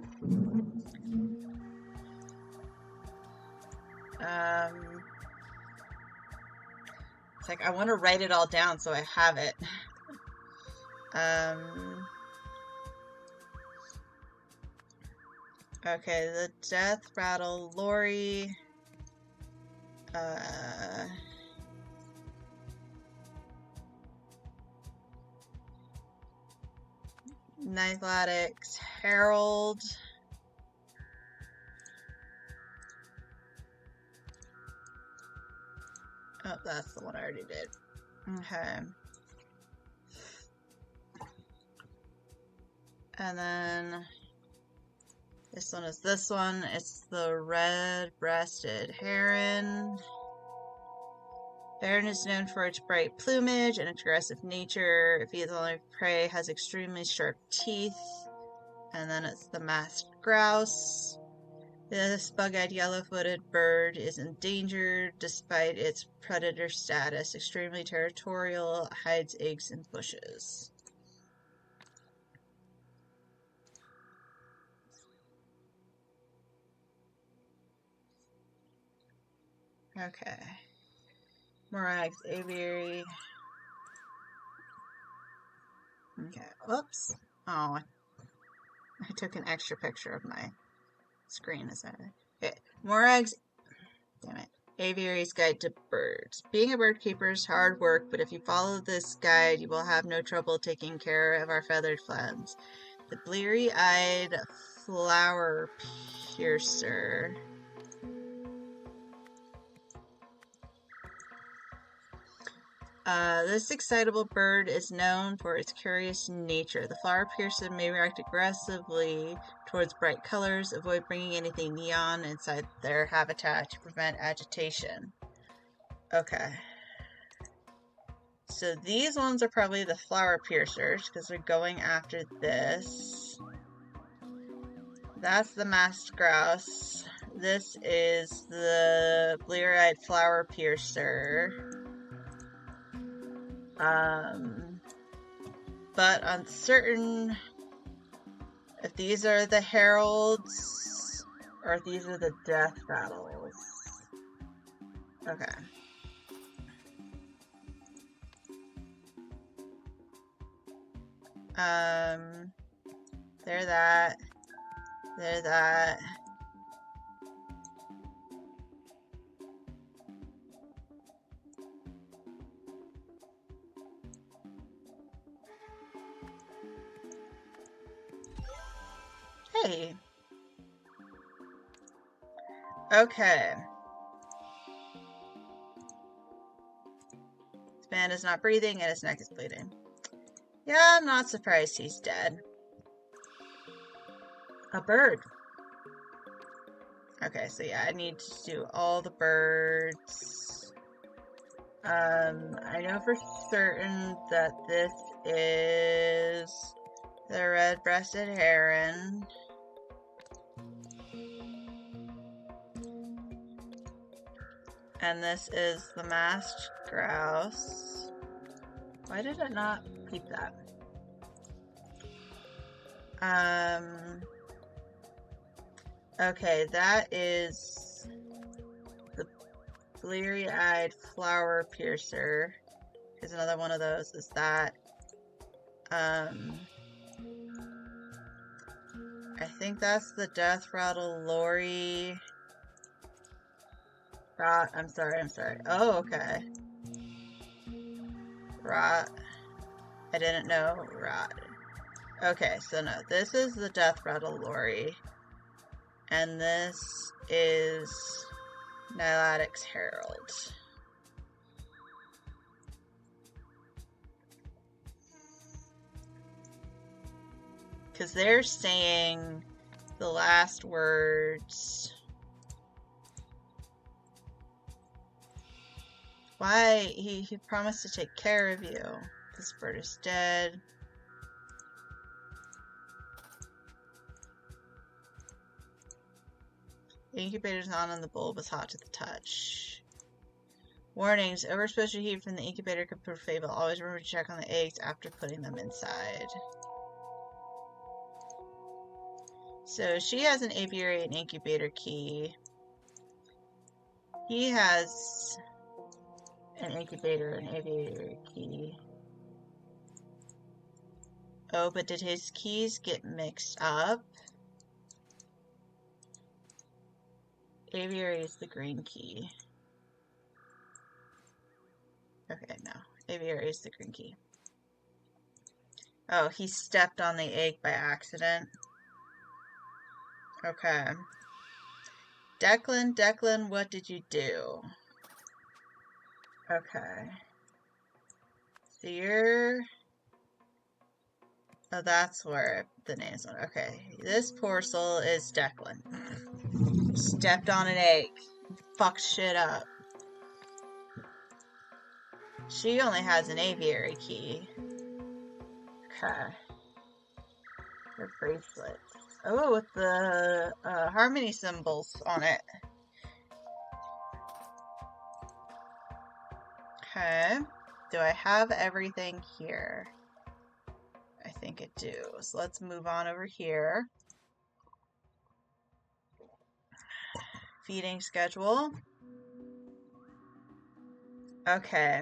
It's like I want to write it all down so I have it. Okay, the death rattle lory. Nithaddix herald. Oh, that's the one I already did. Okay. And then this one is this one. It's the red-breasted heron. The heron is known for its bright plumage and its aggressive nature. It feeds on prey, has extremely sharp teeth. And then it's the masked grouse. This bug-eyed yellow-footed bird is endangered despite its predator status. Extremely territorial, hides eggs in bushes. Okay. Morax aviary. Okay. Whoops. Oh, I took an extra picture of my screen. Is that it? Okay. Morag's. Damn it. Aviary's Guide to Birds. Being a bird keeper is hard work, but if you follow this guide, you will have no trouble taking care of our feathered friends. The bleary-eyed flower piercer. This excitable bird is known for its curious nature. The flower piercer may react aggressively towards bright colors, avoid bringing anything neon inside their habitat to prevent agitation. Okay. So these ones are probably the flower piercers because they're going after this. That's the masked grouse. This is the bleary-eyed flower piercer. But uncertain if these are the heralds or if these are the death rattles. Okay. They're that. They're that. Hey. Okay. This man is not breathing and his neck is bleeding. Yeah, I'm not surprised he's dead. A bird. Okay, so yeah, I need to do all the birds. I know for certain that this is the red-breasted heron. And this is the masked grouse. Why did it not keep that? Okay, that is the bleary-eyed flower piercer. Here's another one of those. Is that, I think that's the death rattle Lori. Rot. I'm sorry. Oh, okay. Rot. I didn't know. Rot. Okay, so no, this is the death rattle Lori. And this is Nilatic's Herald. Because they're saying the last words. Why? He promised to take care of you. This bird is dead. The incubator's not on the bulb, is hot to the touch. Warnings, overexposure heat from the incubator could prove fatal. Always remember to check on the eggs after putting them inside. So she has an aviary and incubator key. He has an incubator and aviary key. Oh, but did his keys get mixed up? Aviary is the green key. Okay, no. Aviary is the green key. Oh, he stepped on the egg by accident. Okay. Declan, what did you do? Okay. So you're... Oh, that's where the name's on. Okay. This poor soul is Declan. Stepped on an egg. Fucked shit up. She only has an aviary key. Okay. Her bracelet. Oh, with the harmony symbols on it. Okay. Do I have everything here? I think I do. So let's move on over here. Feeding schedule. Okay.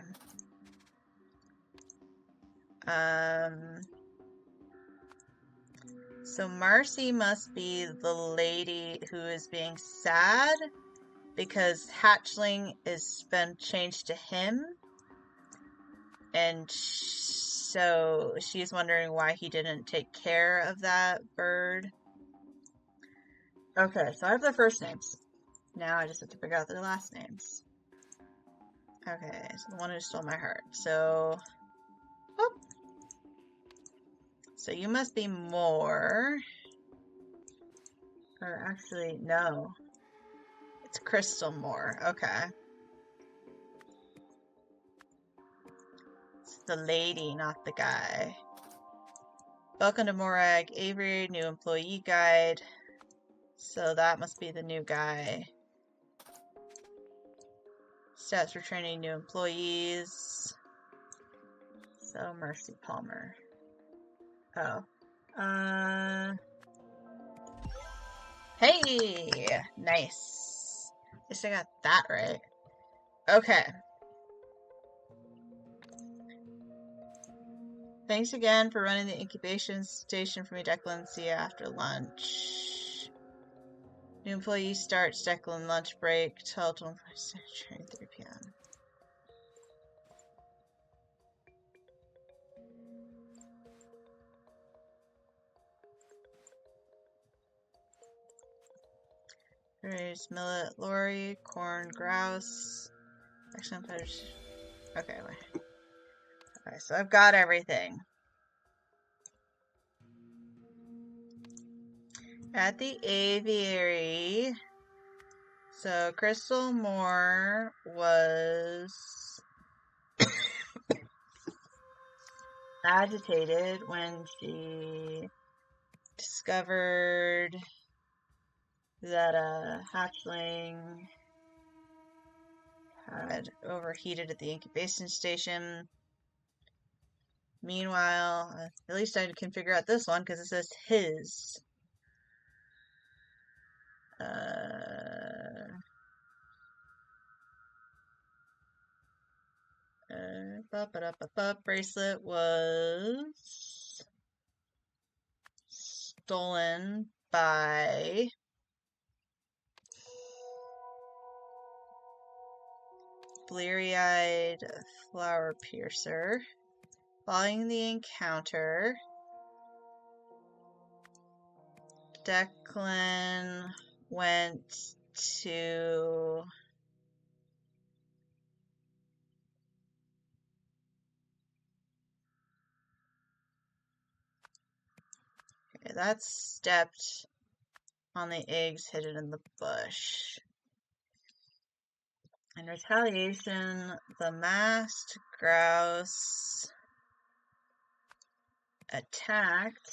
So Marcy must be the lady who is being sad because Hatchling is been changed to him. And so she's wondering why he didn't take care of that bird. Okay, so I have their first names. Now I just have to figure out their last names. Okay, so the one who stole my heart. So, whoop. So you must be Moore. Or actually, no. It's Crystal Moore. Okay. It's the lady, not the guy. Welcome to Morag Avery, new employee guide. So that must be the new guy. Stats for training new employees. So Mercy Palmer. Oh. Hey! Nice. At least I got that right. Okay. Thanks again for running the incubation station for me, Declan. See you after lunch. New employee starts Declan lunch break. Till 3 p.m. Raise millet, Lori, corn, grouse. Excellent fighters. Okay, wait. Okay, so I've got everything. At the aviary. So Crystal Moore was agitated when she discovered that a hatchling had overheated at the incubation station. Meanwhile, at least I can figure out this one because it says his. Bracelet was stolen by Bleary-Eyed Flower Piercer. Following the encounter, Declan went to that stepped on the eggs hidden in the bush. In retaliation, the masked grouse attacked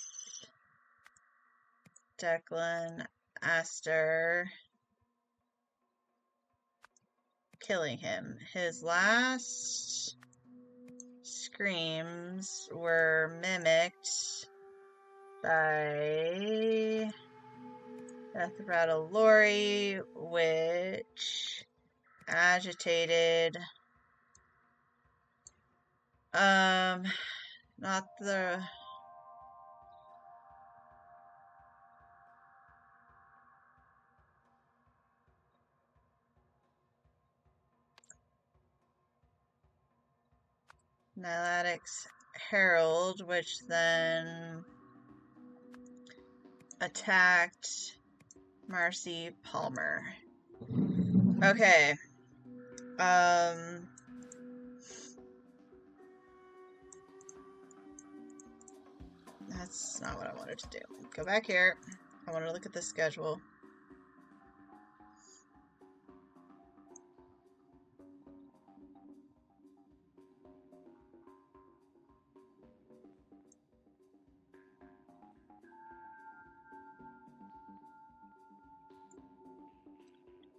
Declan Aster, killing him. His last screams were mimicked by Death Rattle Lori, which agitated not the Nilatics Herald, which then attacked Marcy Palmer. Okay. That's not what I wanted to do. Go back here. I want to look at the schedule.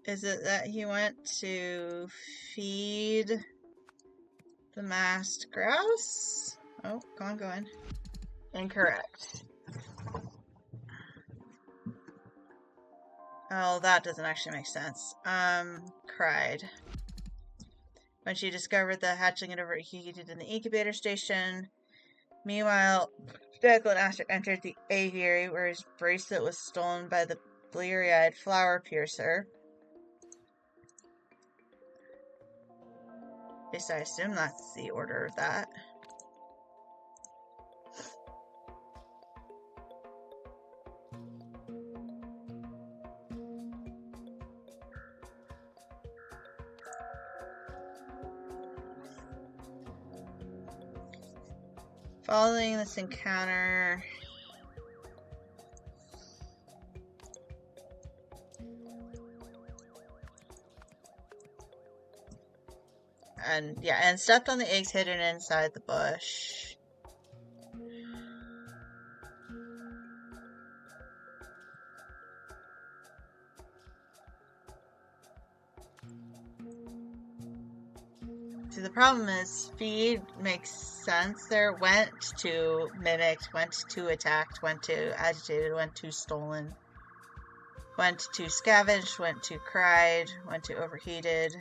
Is it that he went to feed the masked grouse? Oh, go on. Incorrect. Oh, that doesn't actually make sense. Cried. When she discovered the hatchling had overheated in the incubator station. Meanwhile, Declan Aster entered the aviary where his bracelet was stolen by the bleary-eyed flower piercer. At least I assume that's the order of that. Following this encounter, and stepped on the eggs hidden inside the bush. See, the problem is feed makes sense there. Went to mimicked, went to attacked, went to agitated, went to stolen, went to scavenged, went to cried, went to overheated.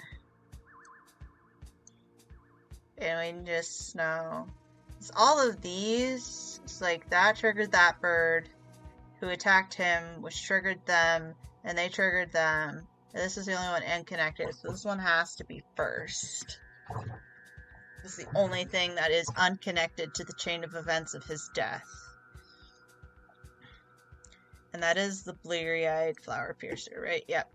And we just know it's all of these. It's like that triggered that bird who attacked him, which triggered them, and they triggered them. And this is the only one unconnected, so this one has to be first. This is the only thing that is unconnected to the chain of events of his death. And that is the bleary-eyed flower piercer, right? Yep.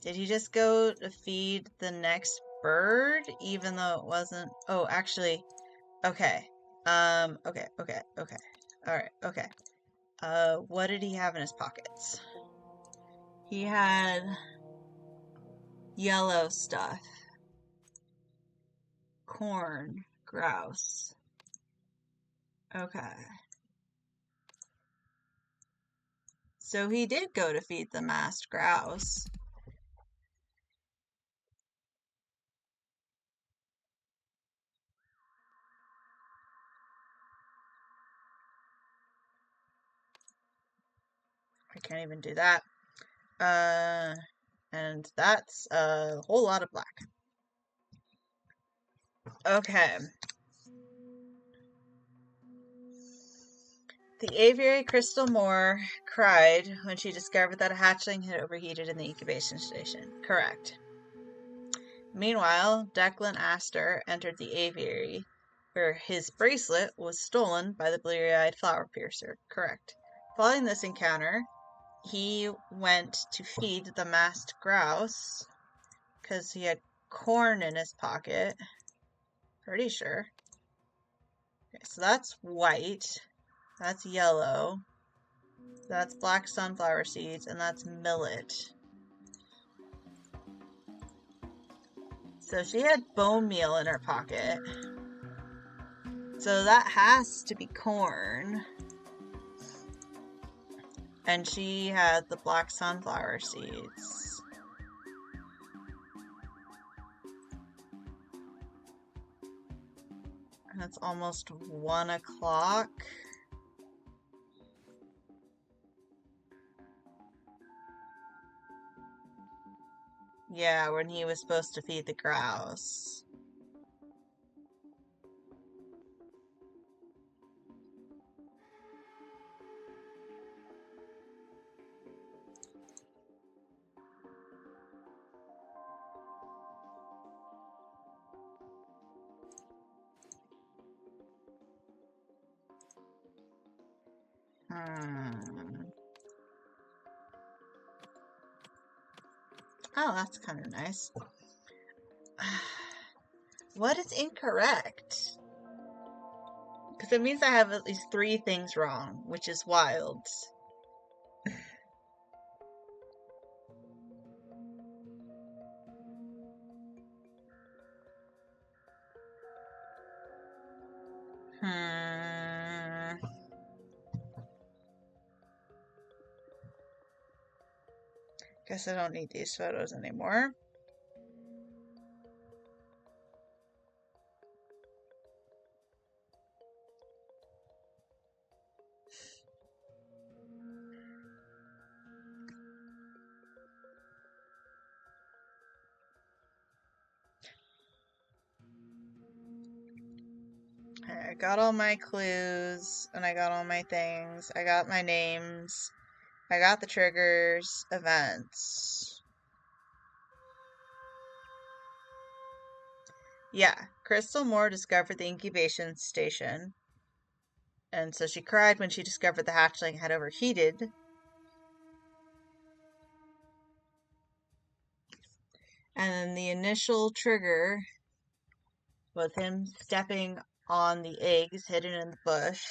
Did he just go to feed the next bird, even though it wasn't? Oh, actually, okay. Okay. Alright, okay. What did he have in his pockets? He had yellow stuff. Corn. Grouse. Okay. So he did go to feed the masked grouse. I can't even do that. And that's a whole lot of black. Okay. The aviary Crystal Moore cried when she discovered that a hatchling had overheated in the incubation station. Correct. Meanwhile, Declan Astor entered the aviary, where his bracelet was stolen by the bleary-eyed flower piercer. Correct. Following this encounter, he went to feed the masked grouse because he had corn in his pocket. Pretty sure. Okay, so that's white. That's yellow. That's black sunflower seeds, and that's millet. So she had bone meal in her pocket. So that has to be corn. And she had the black sunflower seeds. And it's almost 1 o'clock. Yeah, when he was supposed to feed the grouse. Oh, that's kind of nice. What is incorrect? Because it means I have at least 3 things wrong, which is wild. Guess I don't need these photos anymore. I got all my clues, and I got all my things. I got my names. I got the triggers, events. Yeah, Crystal Moore discovered the incubation station. And so she cried when she discovered the hatchling had overheated. And then the initial trigger was him stepping on the eggs hidden in the bush.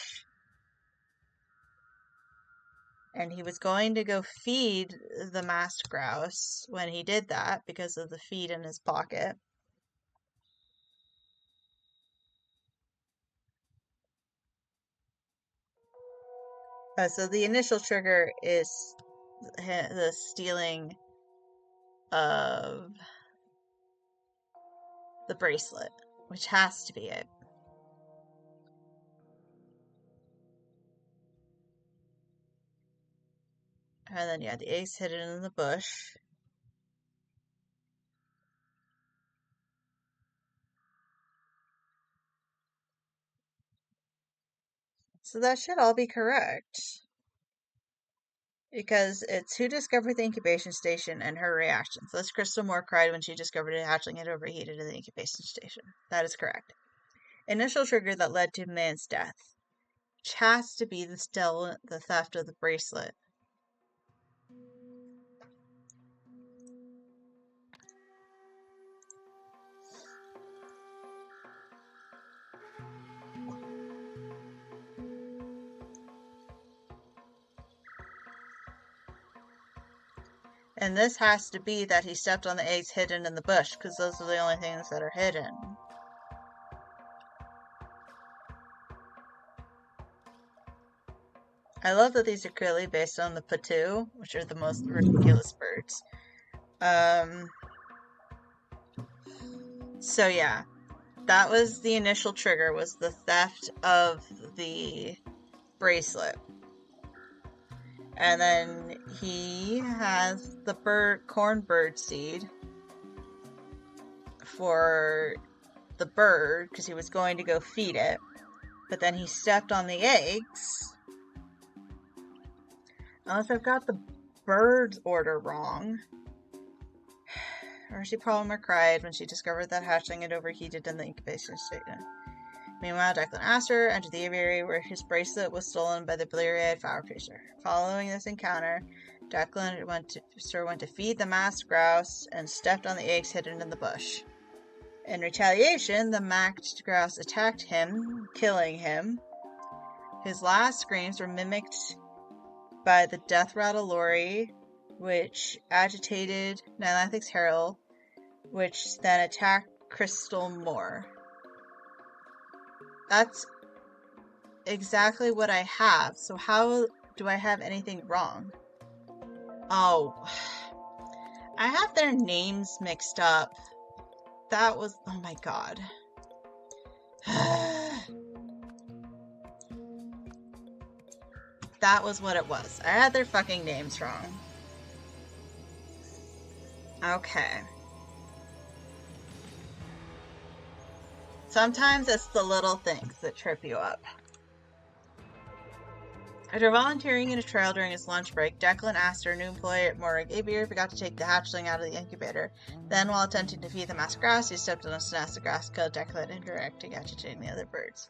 And he was going to go feed the masked grouse when he did that because of the feed in his pocket. So the initial trigger is the stealing of the bracelet, which has to be it. And then, yeah, the eggs hidden in the bush. So that should all be correct. Because it's who discovered the incubation station and her reactions. Thus, Crystal Moore cried when she discovered a hatchling had overheated in the incubation station. That is correct. Initial trigger that led to man's death. Which has to be the theft of the bracelet. And this has to be that he stepped on the eggs hidden in the bush, because those are the only things that are hidden. I love that these are clearly based on the Patu, which are the most ridiculous birds. So yeah, that was the initial trigger, was the theft of the bracelet. And then he has the corn bird seed for the bird because he was going to go feed it, but then he stepped on the eggs. Unless I've got the bird's order wrong. Or she problemed or cried when she discovered that hatchling had overheated in the incubation station. Meanwhile, Declan Astor entered the aviary where his bracelet was stolen by the bleary-eyed flower chaser. Following this encounter, Declan went to feed the masked grouse and stepped on the eggs hidden in the bush. In retaliation, the masked grouse attacked him, killing him. His last screams were mimicked by the death rattle lorry, which agitated Nilanthic's Herald, which then attacked Crystal Moore. That's exactly what I have, so how do I have anything wrong? Oh, I have their names mixed up. That was, oh my god. That was what it was. I had their fucking names wrong. Okay. Sometimes it's the little things that trip you up. After volunteering in a trail during his lunch break, Declan Astor, a new employee at Morag Aviary, forgot to take the hatchling out of the incubator. Then, while attempting to feed the masked grouse, he stepped on a nest of grass, killed Declan, indirectly agitating the other birds.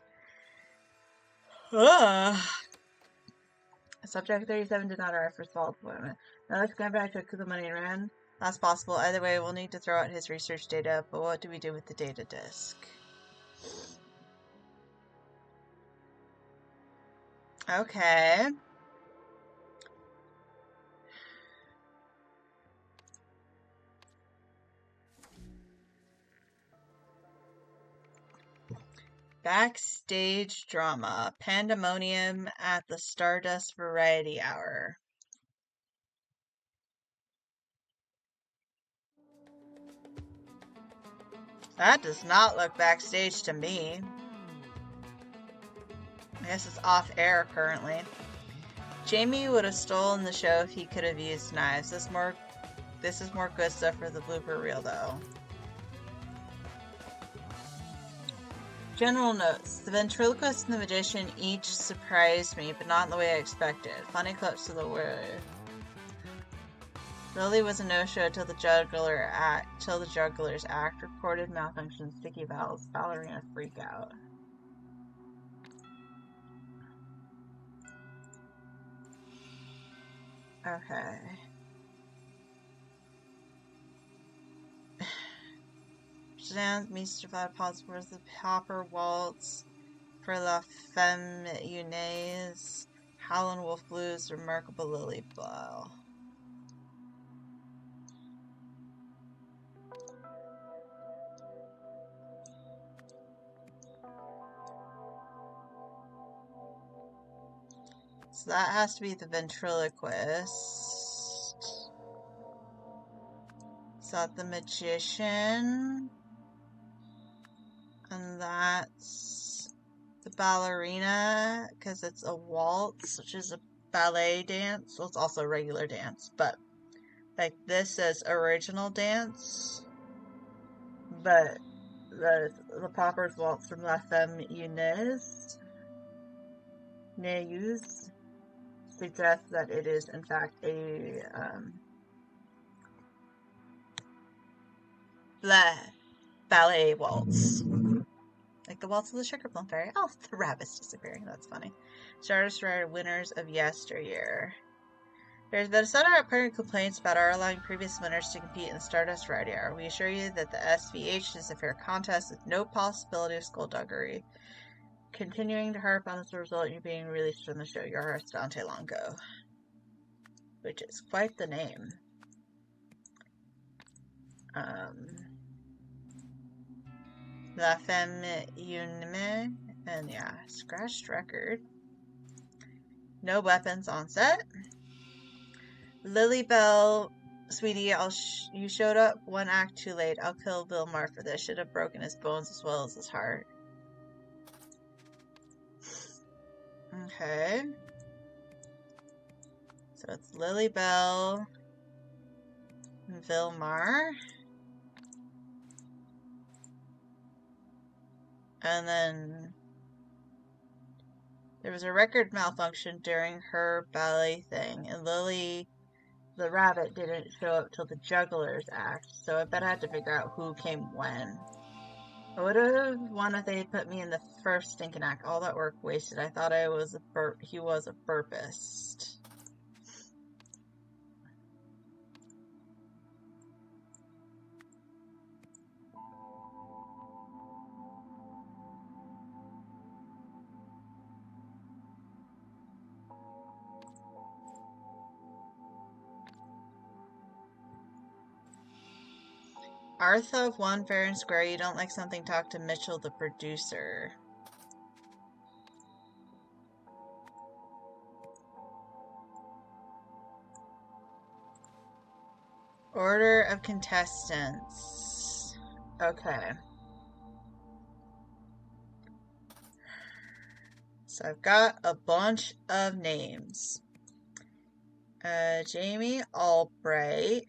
Subject 37 did not arrive for fall appointment. Now let's go back, took the money and ran. Last possible. Either way, we'll need to throw out his research data, but what do we do with the data disk? Okay. Backstage drama. Pandemonium at the Stardust Variety Hour. That does not look backstage to me. I guess it's off air currently. Jamie would have stolen the show if he could have used knives. This is more good stuff for the blooper reel though. General notes. The ventriloquist and the magician each surprised me, but not in the way I expected. Funny clips to the word. Lily was a no-show till the Jugglers act. Recorded malfunction, sticky valves, ballerina freakout. Okay. Suzanne meets Javad Potts the Hopper Waltz for La Femme Unaise. Howlin' Wolf Blues, Remarkable Lily Blow. So that has to be the ventriloquist. Is that the magician? And that's the ballerina, because it's a waltz, which is a ballet dance. Well, it's also a regular dance, but like this says original dance. But the Popper's Waltz from La Femme Unaise suggests that it is in fact a ballet waltz. Like the Waltz of the Sugar Plum Fairy. Oh, the rabbit's disappearing. That's funny. Stardust Rare winners of yesteryear. There's been a sudden apparent complaints about our allowing previous winners to compete in the Stardust Variety Hour. We assure you that the SVH is a fair contest with no possibility of skullduggery. Continuing to harp on this result, you're being released from the show. Your heart's Dante Longo. Which is quite the name. La Femme Unime, and yeah, scratched record. No weapons on set. Lilybell, sweetie, you showed up one act too late. I'll kill Vilmar for this. Should have broken his bones as well as his heart. Okay. So it's Lilybell and Vilmar. And then there was a record malfunction during her ballet thing, and Lily the rabbit didn't show up till the Jugglers act, so I bet I had to figure out who came when. I would have won if they put me in the first stinking act. All that work wasted. I thought he was a burpist. Artha of one fair and square. You don't like something, talk to Mitchell, the producer. Order of contestants. Okay. So I've got a bunch of names. Jamie Albright.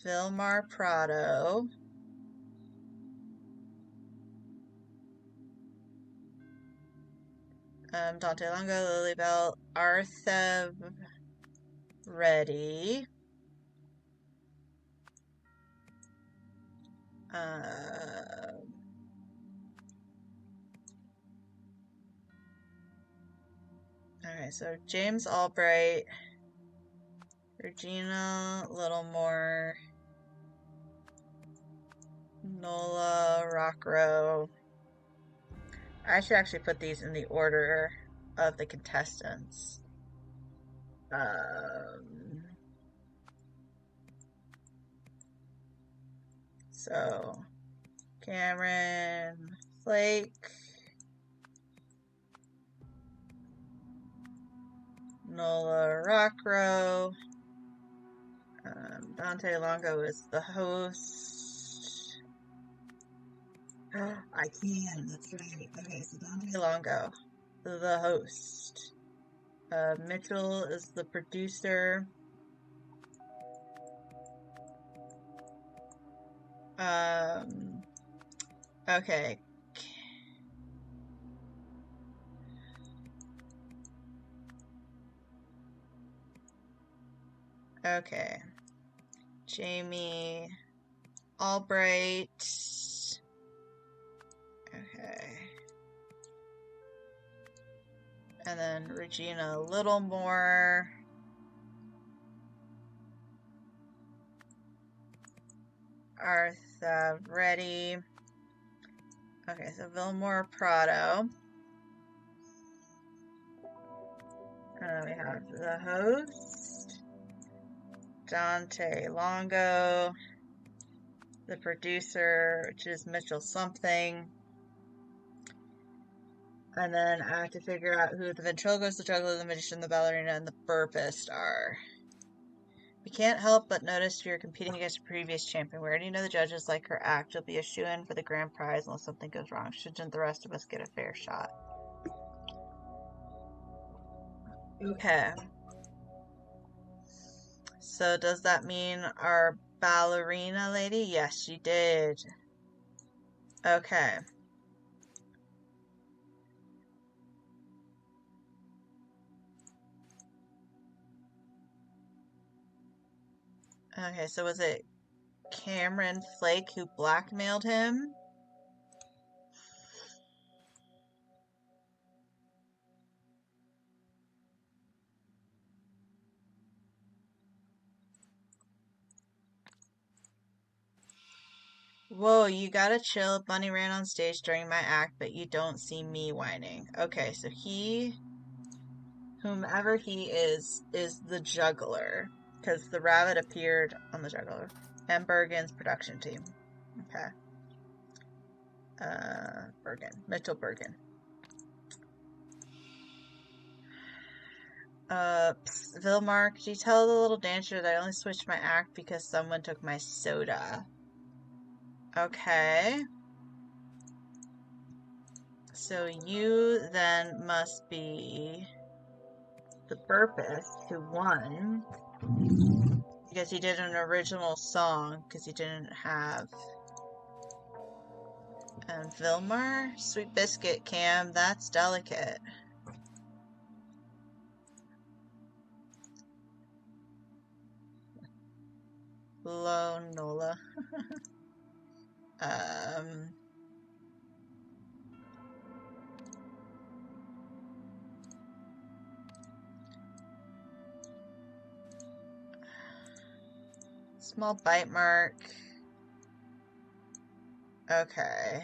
Vilmar Prado. Dante Longo, Lilybell, Arthev Reddy. Alright, so James Albright, Regina Littlemore, Nola Rockrow. I should actually put these in the order of the contestants. So Cameron Flake, Nola Rockrow, Dante Longo is the host. I can, that's right. Okay, so Dante Longo, the host. Mitchell is the producer. Okay. Okay. Jamie Albright. Okay. And then Regina Littlemore. Artha Reddy. Okay, so Vilmar Prado. And then we have the host, Dante Longo, the producer, which is Mitchell something. And then I have to figure out who the ventriloquist, the juggler, the magician, the ballerina, and the burpist are. We can't help but notice you're competing against a previous champion. We already know the judges like her act. You'll be a shoo-in for the grand prize unless something goes wrong. Shouldn't the rest of us get a fair shot? Okay. So does that mean our ballerina lady? Yes, she did. Okay. Okay, so was it Cameron Flake who blackmailed him? Whoa, you gotta chill. Bunny ran on stage during my act, but you don't see me whining. Okay, so whomever he is the juggler. Because the rabbit appeared on the juggler. And Bergen's production team. Okay. Bergen. Mitchell Bergen. Vilmar, could you tell the little dancer that I only switched my act because someone took my soda? Okay. So you then must be the Burpist who won because you did an original song because you didn't have. And Vilmar? Sweet biscuit, Cam. That's delicate. Hello, Nola. Small bite mark. Okay.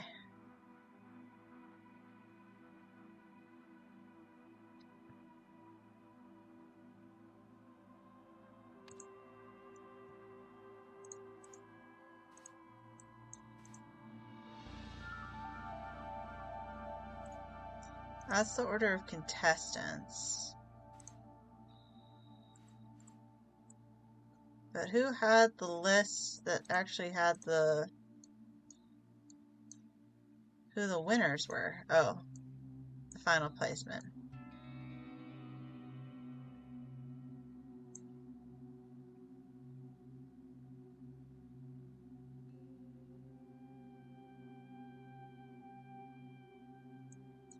That's the order of contestants. But who had the list that actually had the... who the winners were? Oh, the final placement.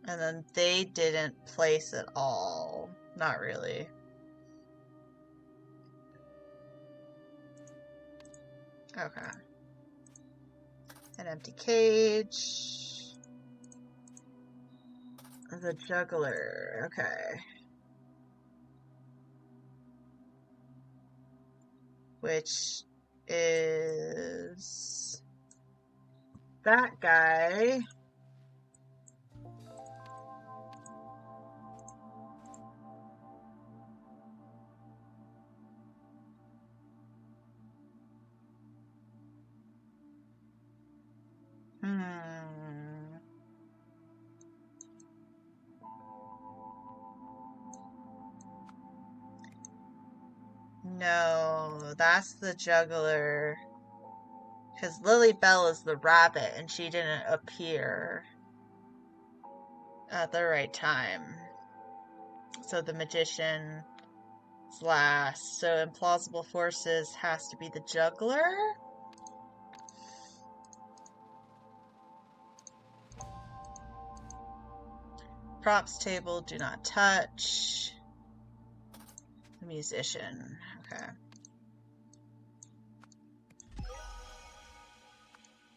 And then they didn't place at all. Not really. Okay. An empty cage. The juggler. Okay. Which is that guy. No, that's the juggler. Because Lilybell is the rabbit and she didn't appear at the right time. So the magician is last. So implausible forces has to be the juggler? Props table, do not touch. The musician, okay.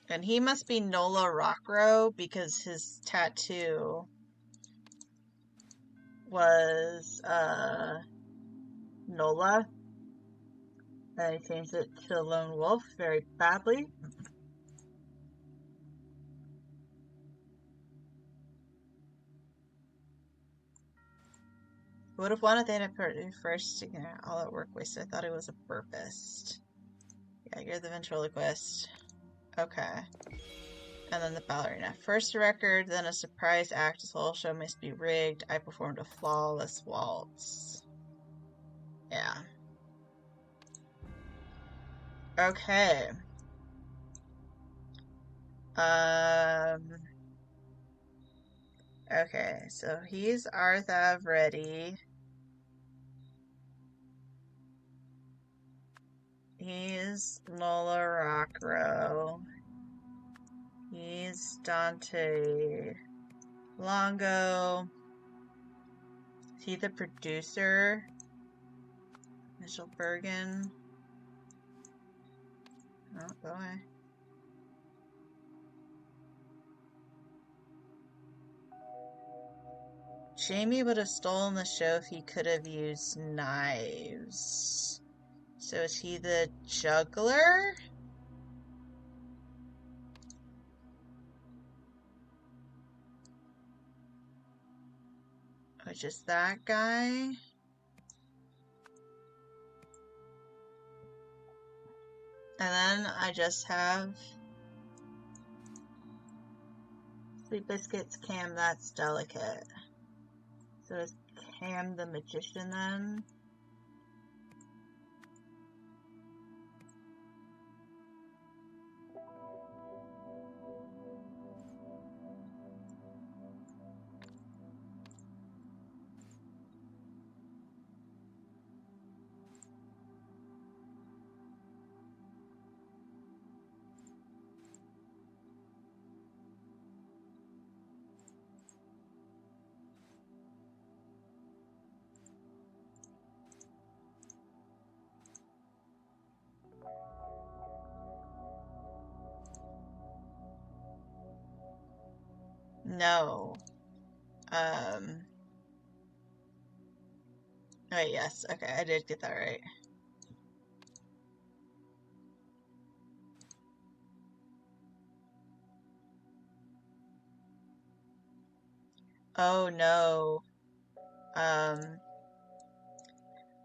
And he must be Nola Rockrow because his tattoo was Nola. And I changed it to Lone Wolf very badly. Would have wanted the party first to get all that work wasted. I thought it was a burpist. Yeah, you're the ventriloquist. Okay. And then the ballerina. First a record, then a surprise act. This whole show must be rigged. I performed a flawless waltz. Yeah. Okay. Okay, so he's Arthav ready. He's Nola Rockrow. He's Dante Longo. Is he the producer? Mitchell Bergen. Oh, go away. Jamie would have stolen the show if he could have used knives. So is he the juggler? Which is that guy? And then I just have Sweet Biscuits, Cam, that's delicate. So it's Ham the Magician then. No. Oh, yes. Okay, I did get that right. Oh, no.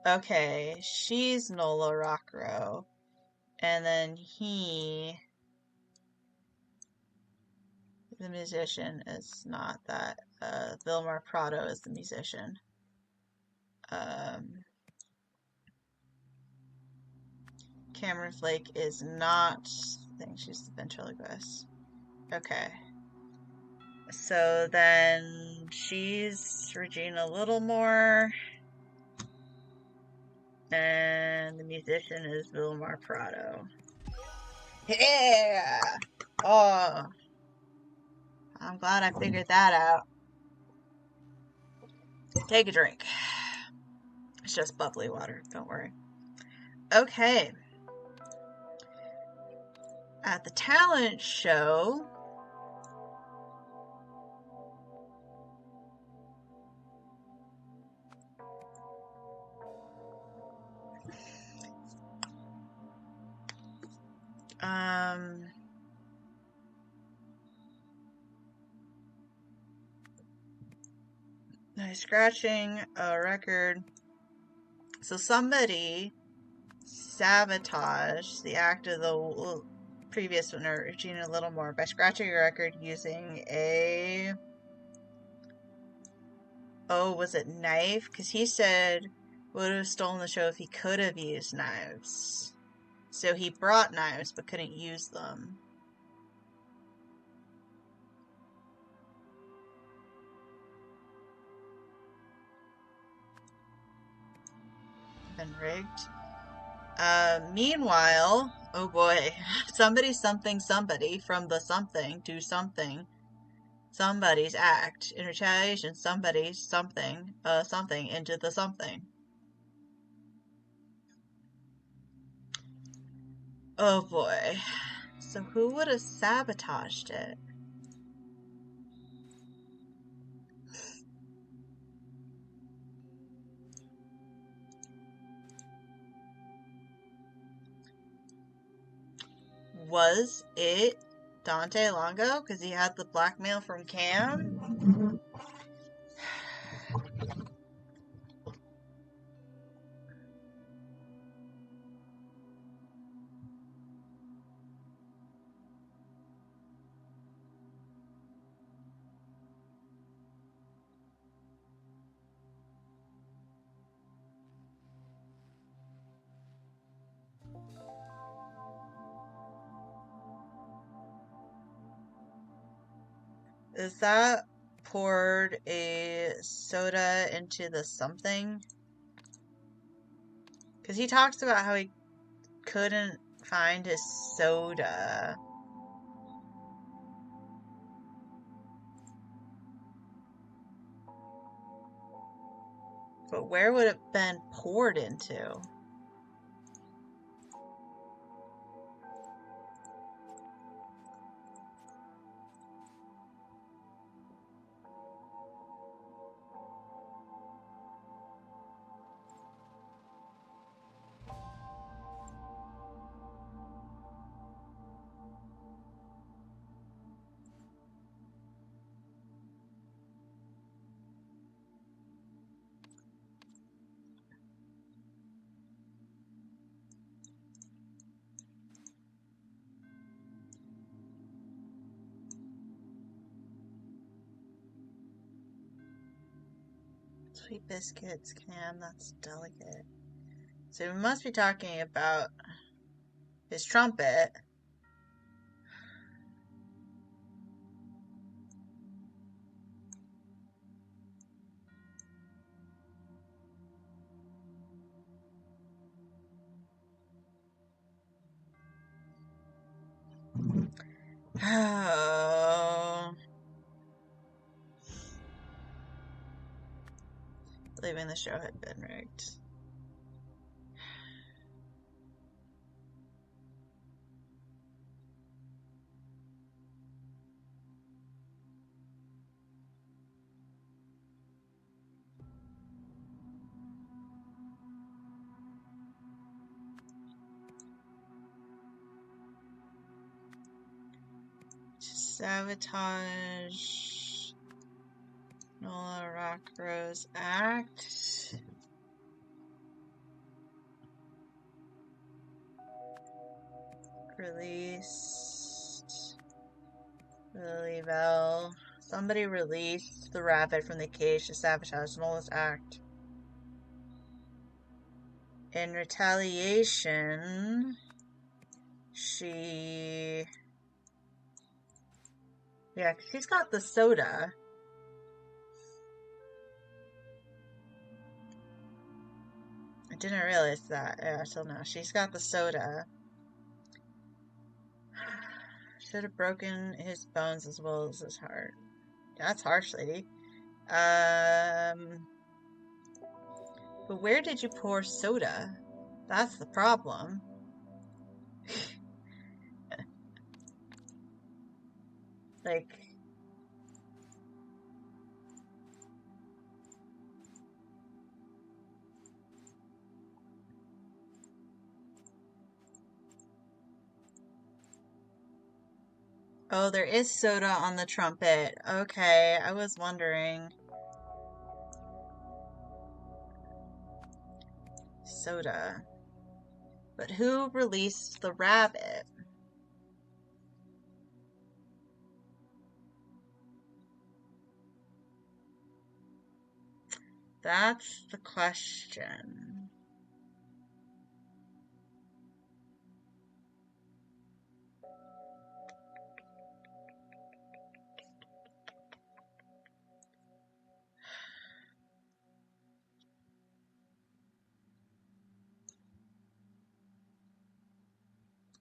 Okay, she's Nola Rockro. And then he, the musician, is not that. Vilmar Prado is the musician. Cameron Flake is not. I think she's the ventriloquist. Okay. So then she's Regina Littlemore. And the musician is Vilmar Prado. Yeah! Oh, I'm glad I figured that out. Take a drink. It's just bubbly water, don't worry. Okay. At the talent show, scratching a record. So somebody sabotaged the act of the previous winner, Regina Littlemore, by scratching a record using a... Oh, was it knife? Because he said would have stolen the show if he could have used knives. So he brought knives but couldn't use them. Been rigged. Meanwhile, oh boy, somebody something somebody from the something to something. Somebody's act. In retaliation, somebody something something into the something. Oh boy. So who would have sabotaged it? Was it Dante Longo? Because he had the blackmail from Cam? Is that poured a soda into the something? Because he talks about how he couldn't find his soda. But where would it have been poured into? Sweet biscuits, Cam, that's delicate. So we must be talking about his trumpet. Oh. Believing the show had been rigged. Sabotage Nola Rockro's act. Released Lily Bell. Somebody released the rabbit from the cage to sabotage Nola's act. In retaliation, she... Yeah, she's got the soda. I didn't realize that until now. She's got the soda. Should have broken his bones as well as his heart. Yeah, that's harsh, lady. But where did you pour soda? That's the problem. Like... Oh, there is soda on the trumpet. Okay, I was wondering. Soda. But who released the rabbit? That's the question.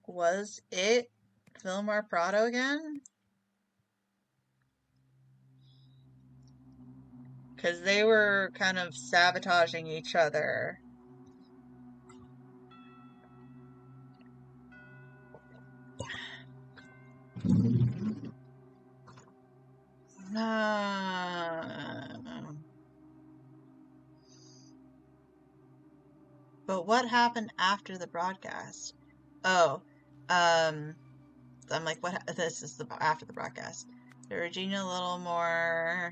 Was it Vilmar Prado again? Because they were kind of sabotaging each other. But what happened after the broadcast? Oh, I'm like, what? This is after the broadcast. Regina a little more.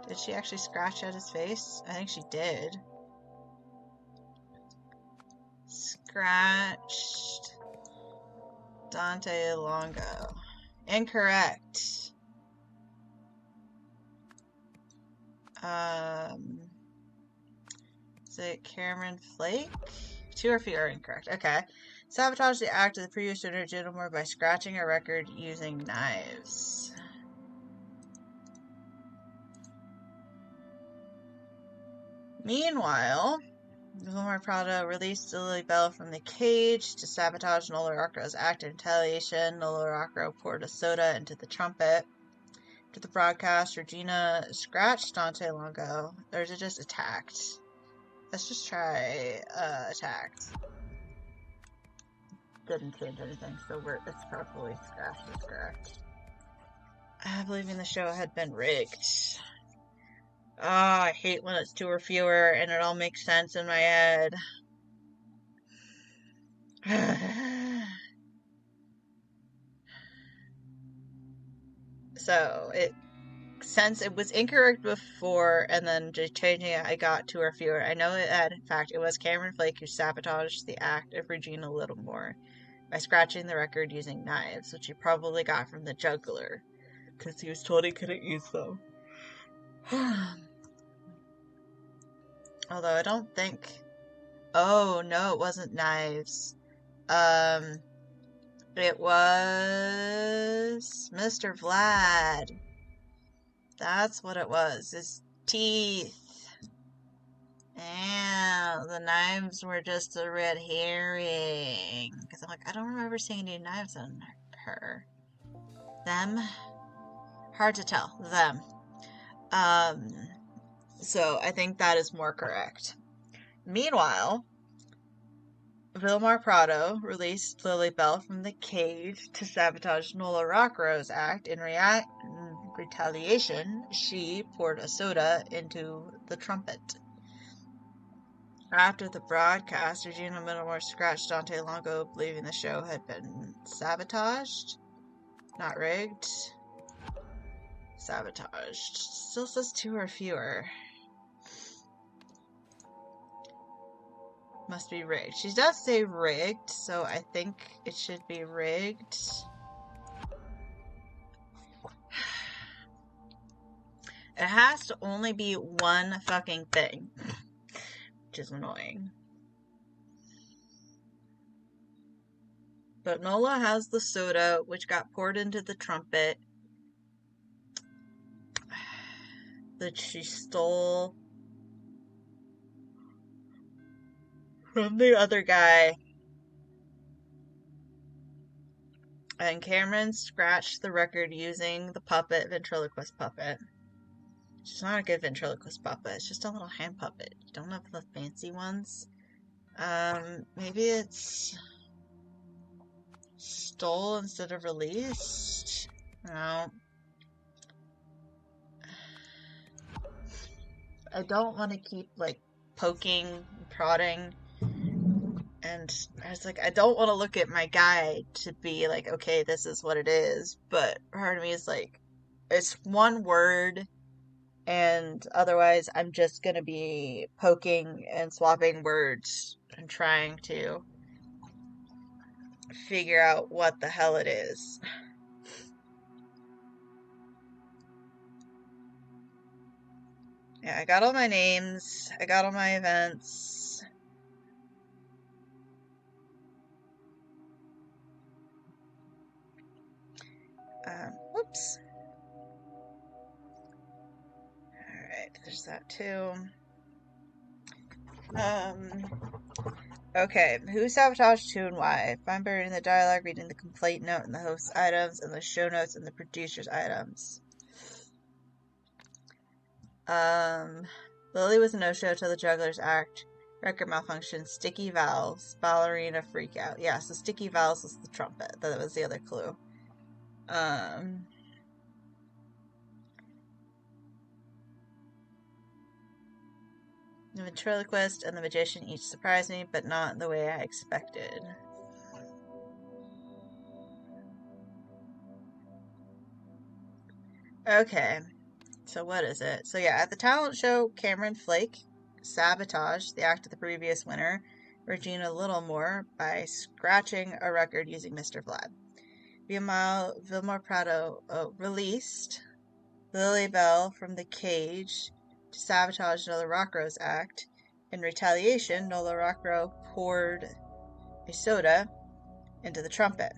Did she actually scratch at his face? I think she did. Scratched Dante Longo. Incorrect. Is it Cameron Flake? Two or few are incorrect. Okay. Sabotage the act of the previous owner Gilmore by scratching a record using knives. Meanwhile, Vilmar Prado released Lily Bell from the cage to sabotage Nola Rockro's act of retaliation. Nola Rockro poured a soda into the trumpet. After the broadcast, Regina scratched Dante Longo. Or is it just attacked? Let's just try attacked. Didn't change anything, so it's probably scratched is correct. I believe the show had been rigged. Oh, I hate when it's two or fewer and it all makes sense in my head. So, since it was incorrect before and then just changing it, I got two or fewer. I know that, in fact, it was Cameron Flake who sabotaged the act of Regina Littlemore by scratching the record using knives, which he probably got from the juggler. because he was told he couldn't use them. Although I don't think... Oh, no, it wasn't knives. It was Mr. Vlad. That's what it was. His teeth. And the knives were just a red herring. Because I'm like, I don't remember seeing any knives on her. Them? Hard to tell. Them. So I think that is more correct. Meanwhile, Vilmar Prado released Lily Bell from the cage to sabotage Nola Rockro's act. In retaliation, she poured a soda into the trumpet. After the broadcast, Regina Middlemore scratched Dante Longo, believing the show had been sabotaged. Not rigged. Sabotaged. Still says 2 or fewer. Must be rigged. She does say rigged, so I think it should be rigged. It has to only be one fucking thing, which is annoying. But Nola has the soda, which got poured into the trumpet that she stole from the other guy. And Cameron scratched the record using the puppet, ventriloquist puppet. She's not a good ventriloquist puppet. It's just a little hand puppet. You don't have the fancy ones. Maybe it's stole instead of released? No. I don't want to keep, like, poking, prodding, and I was like, I don't want to look at my guide to be like, okay, this is what it is, but part of me is like, it's one word, and otherwise I'm just gonna be poking and swapping words and trying to figure out what the hell it is. Yeah, I got all my names. I got all my events. Whoops. Alright, there's that too. Okay, who sabotaged who and why? Find buried in the dialogue, reading the complaint note and the host's items, and the show notes and the producer's items. Lily was a no-show till the Jugglers act. Record malfunction. Sticky valves. Ballerina freakout. Yeah, so sticky valves was the trumpet. That was the other clue. The ventriloquist and the magician each surprised me, but not the way I expected. Okay. So what is it? So yeah, at the talent show, Cameron Flake sabotaged the act of the previous winner, Regina Littlemore, by scratching a record using Mr. Vlad. Vilmar Prado released Lily Bell from the cage to sabotage Nola Rockro's act. In retaliation, Nola Rockro poured a soda into the trumpet.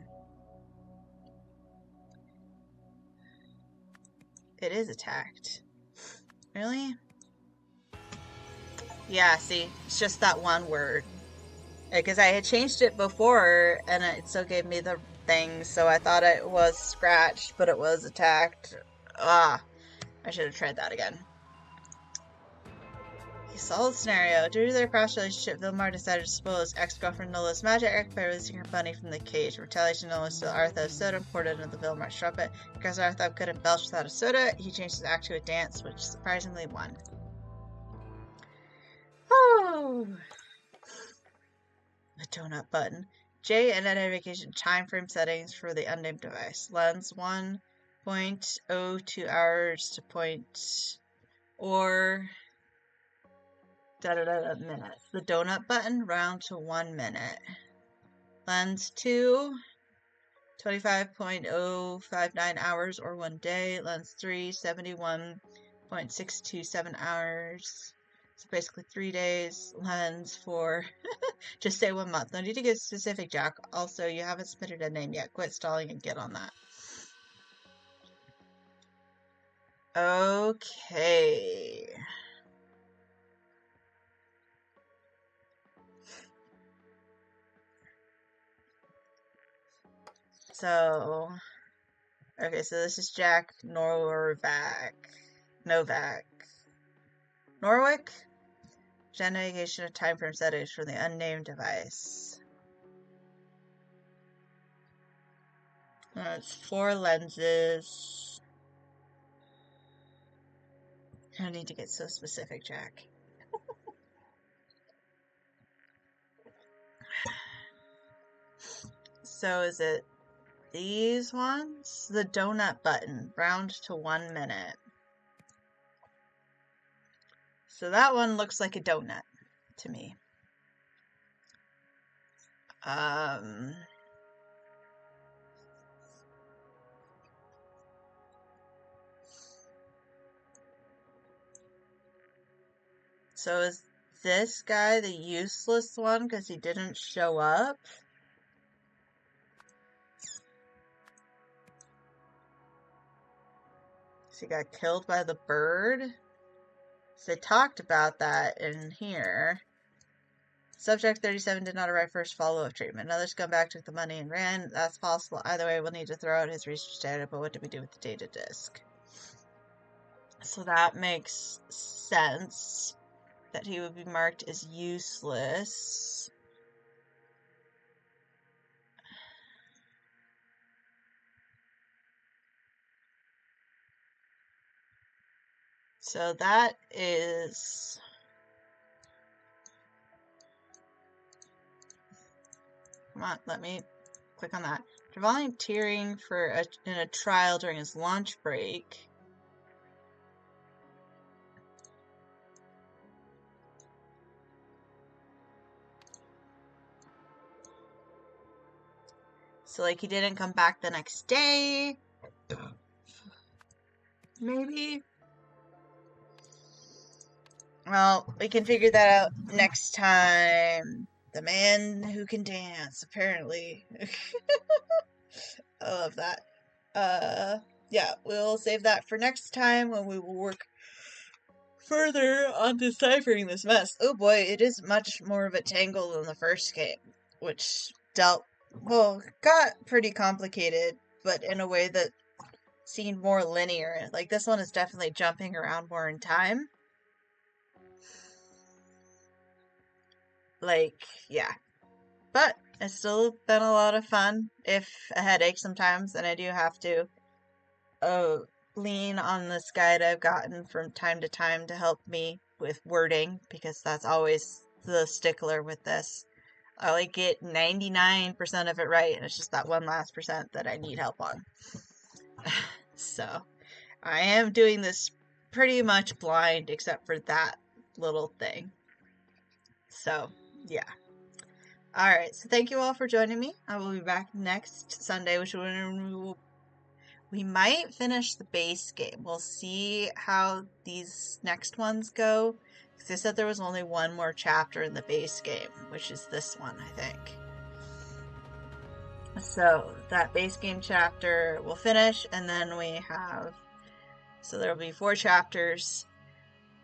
It is attacked. Really? Yeah, see, it's just that one word. Because I had changed it before, and it still gave me the thing, so I thought it was scratched, but it was attacked. I should have tried that again. Solid scenario. Due to their past relationship, Vilmar decided to spoil his ex-girlfriend Nola's magic act by releasing her bunny from the cage. In retaliation, Nola stole Arthur's soda and poured it into the Vilmar trumpet. Because Arthur couldn't belch without a soda, he changed his act to a dance, which surprisingly won. Oh! The donut button. J and identification time frame settings for the unnamed device. Lens 1.02 hours to point or minutes. The donut button round to 1 minute. Lens 2 25.059 hours or 1 day. Lens 3, 71.627 hours. So basically 3 days. Lens 4, just say 1 month. No need to get specific, Jack. Also, you haven't submitted a name yet. Quit stalling and get on that. Okay. So, okay, so this is Jack Novak. Norwick? Generation of time frame settings from the unnamed device. It's 4 lenses. I don't need to get so specific, Jack. So is it these ones? The donut button, round to 1 minute. So that one looks like a donut to me. So is this guy the useless one because he didn't show up? So he got killed by the bird? So they talked about that in here. Subject 37 did not arrive first follow-up treatment. Another scumbag took the money and ran. That's possible. Either way, we'll need to throw out his research data, but what do we do with the data disk? So that makes sense that he would be marked as useless. So that is... Come on, let me click on that. After volunteering in a trial during his lunch break... So, like, he didn't come back the next day? Maybe? Well, we can figure that out next time. The man who can dance, apparently. I love that. Yeah, we'll save that for next time when we will work further on deciphering this mess. Oh boy, it is much more of a tangle than the first game, which got pretty complicated, but in a way that seemed more linear. Like, this one is definitely jumping around more in time. Like, yeah. But it's still been a lot of fun, if a headache sometimes, and I do have to lean on this guide I've gotten from time to time to help me with wording, because that's always the stickler with this. I like get 99% of it right, and it's just that one last percent that I need help on. So, I am doing this pretty much blind, except for that little thing. So, yeah. Alright, so thank you all for joining me. I will be back next Sunday, which we might finish the base game. We'll see how these next ones go. Because they said there was only one more chapter in the base game, which is this one, I think. So that base game chapter will finish, and then we have... So there will be 4 chapters,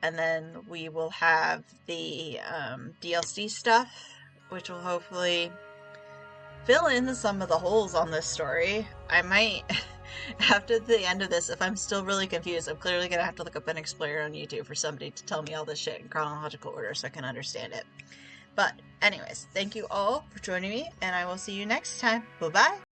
and then we will have the DLC stuff, which will hopefully fill in some of the holes on this story. I might... After the end of this, if I'm still really confused, I'm clearly going to have to look up an explainer on YouTube for somebody to tell me all this shit in chronological order so I can understand it. But anyways, thank you all for joining me, and I will see you next time. Bye-bye!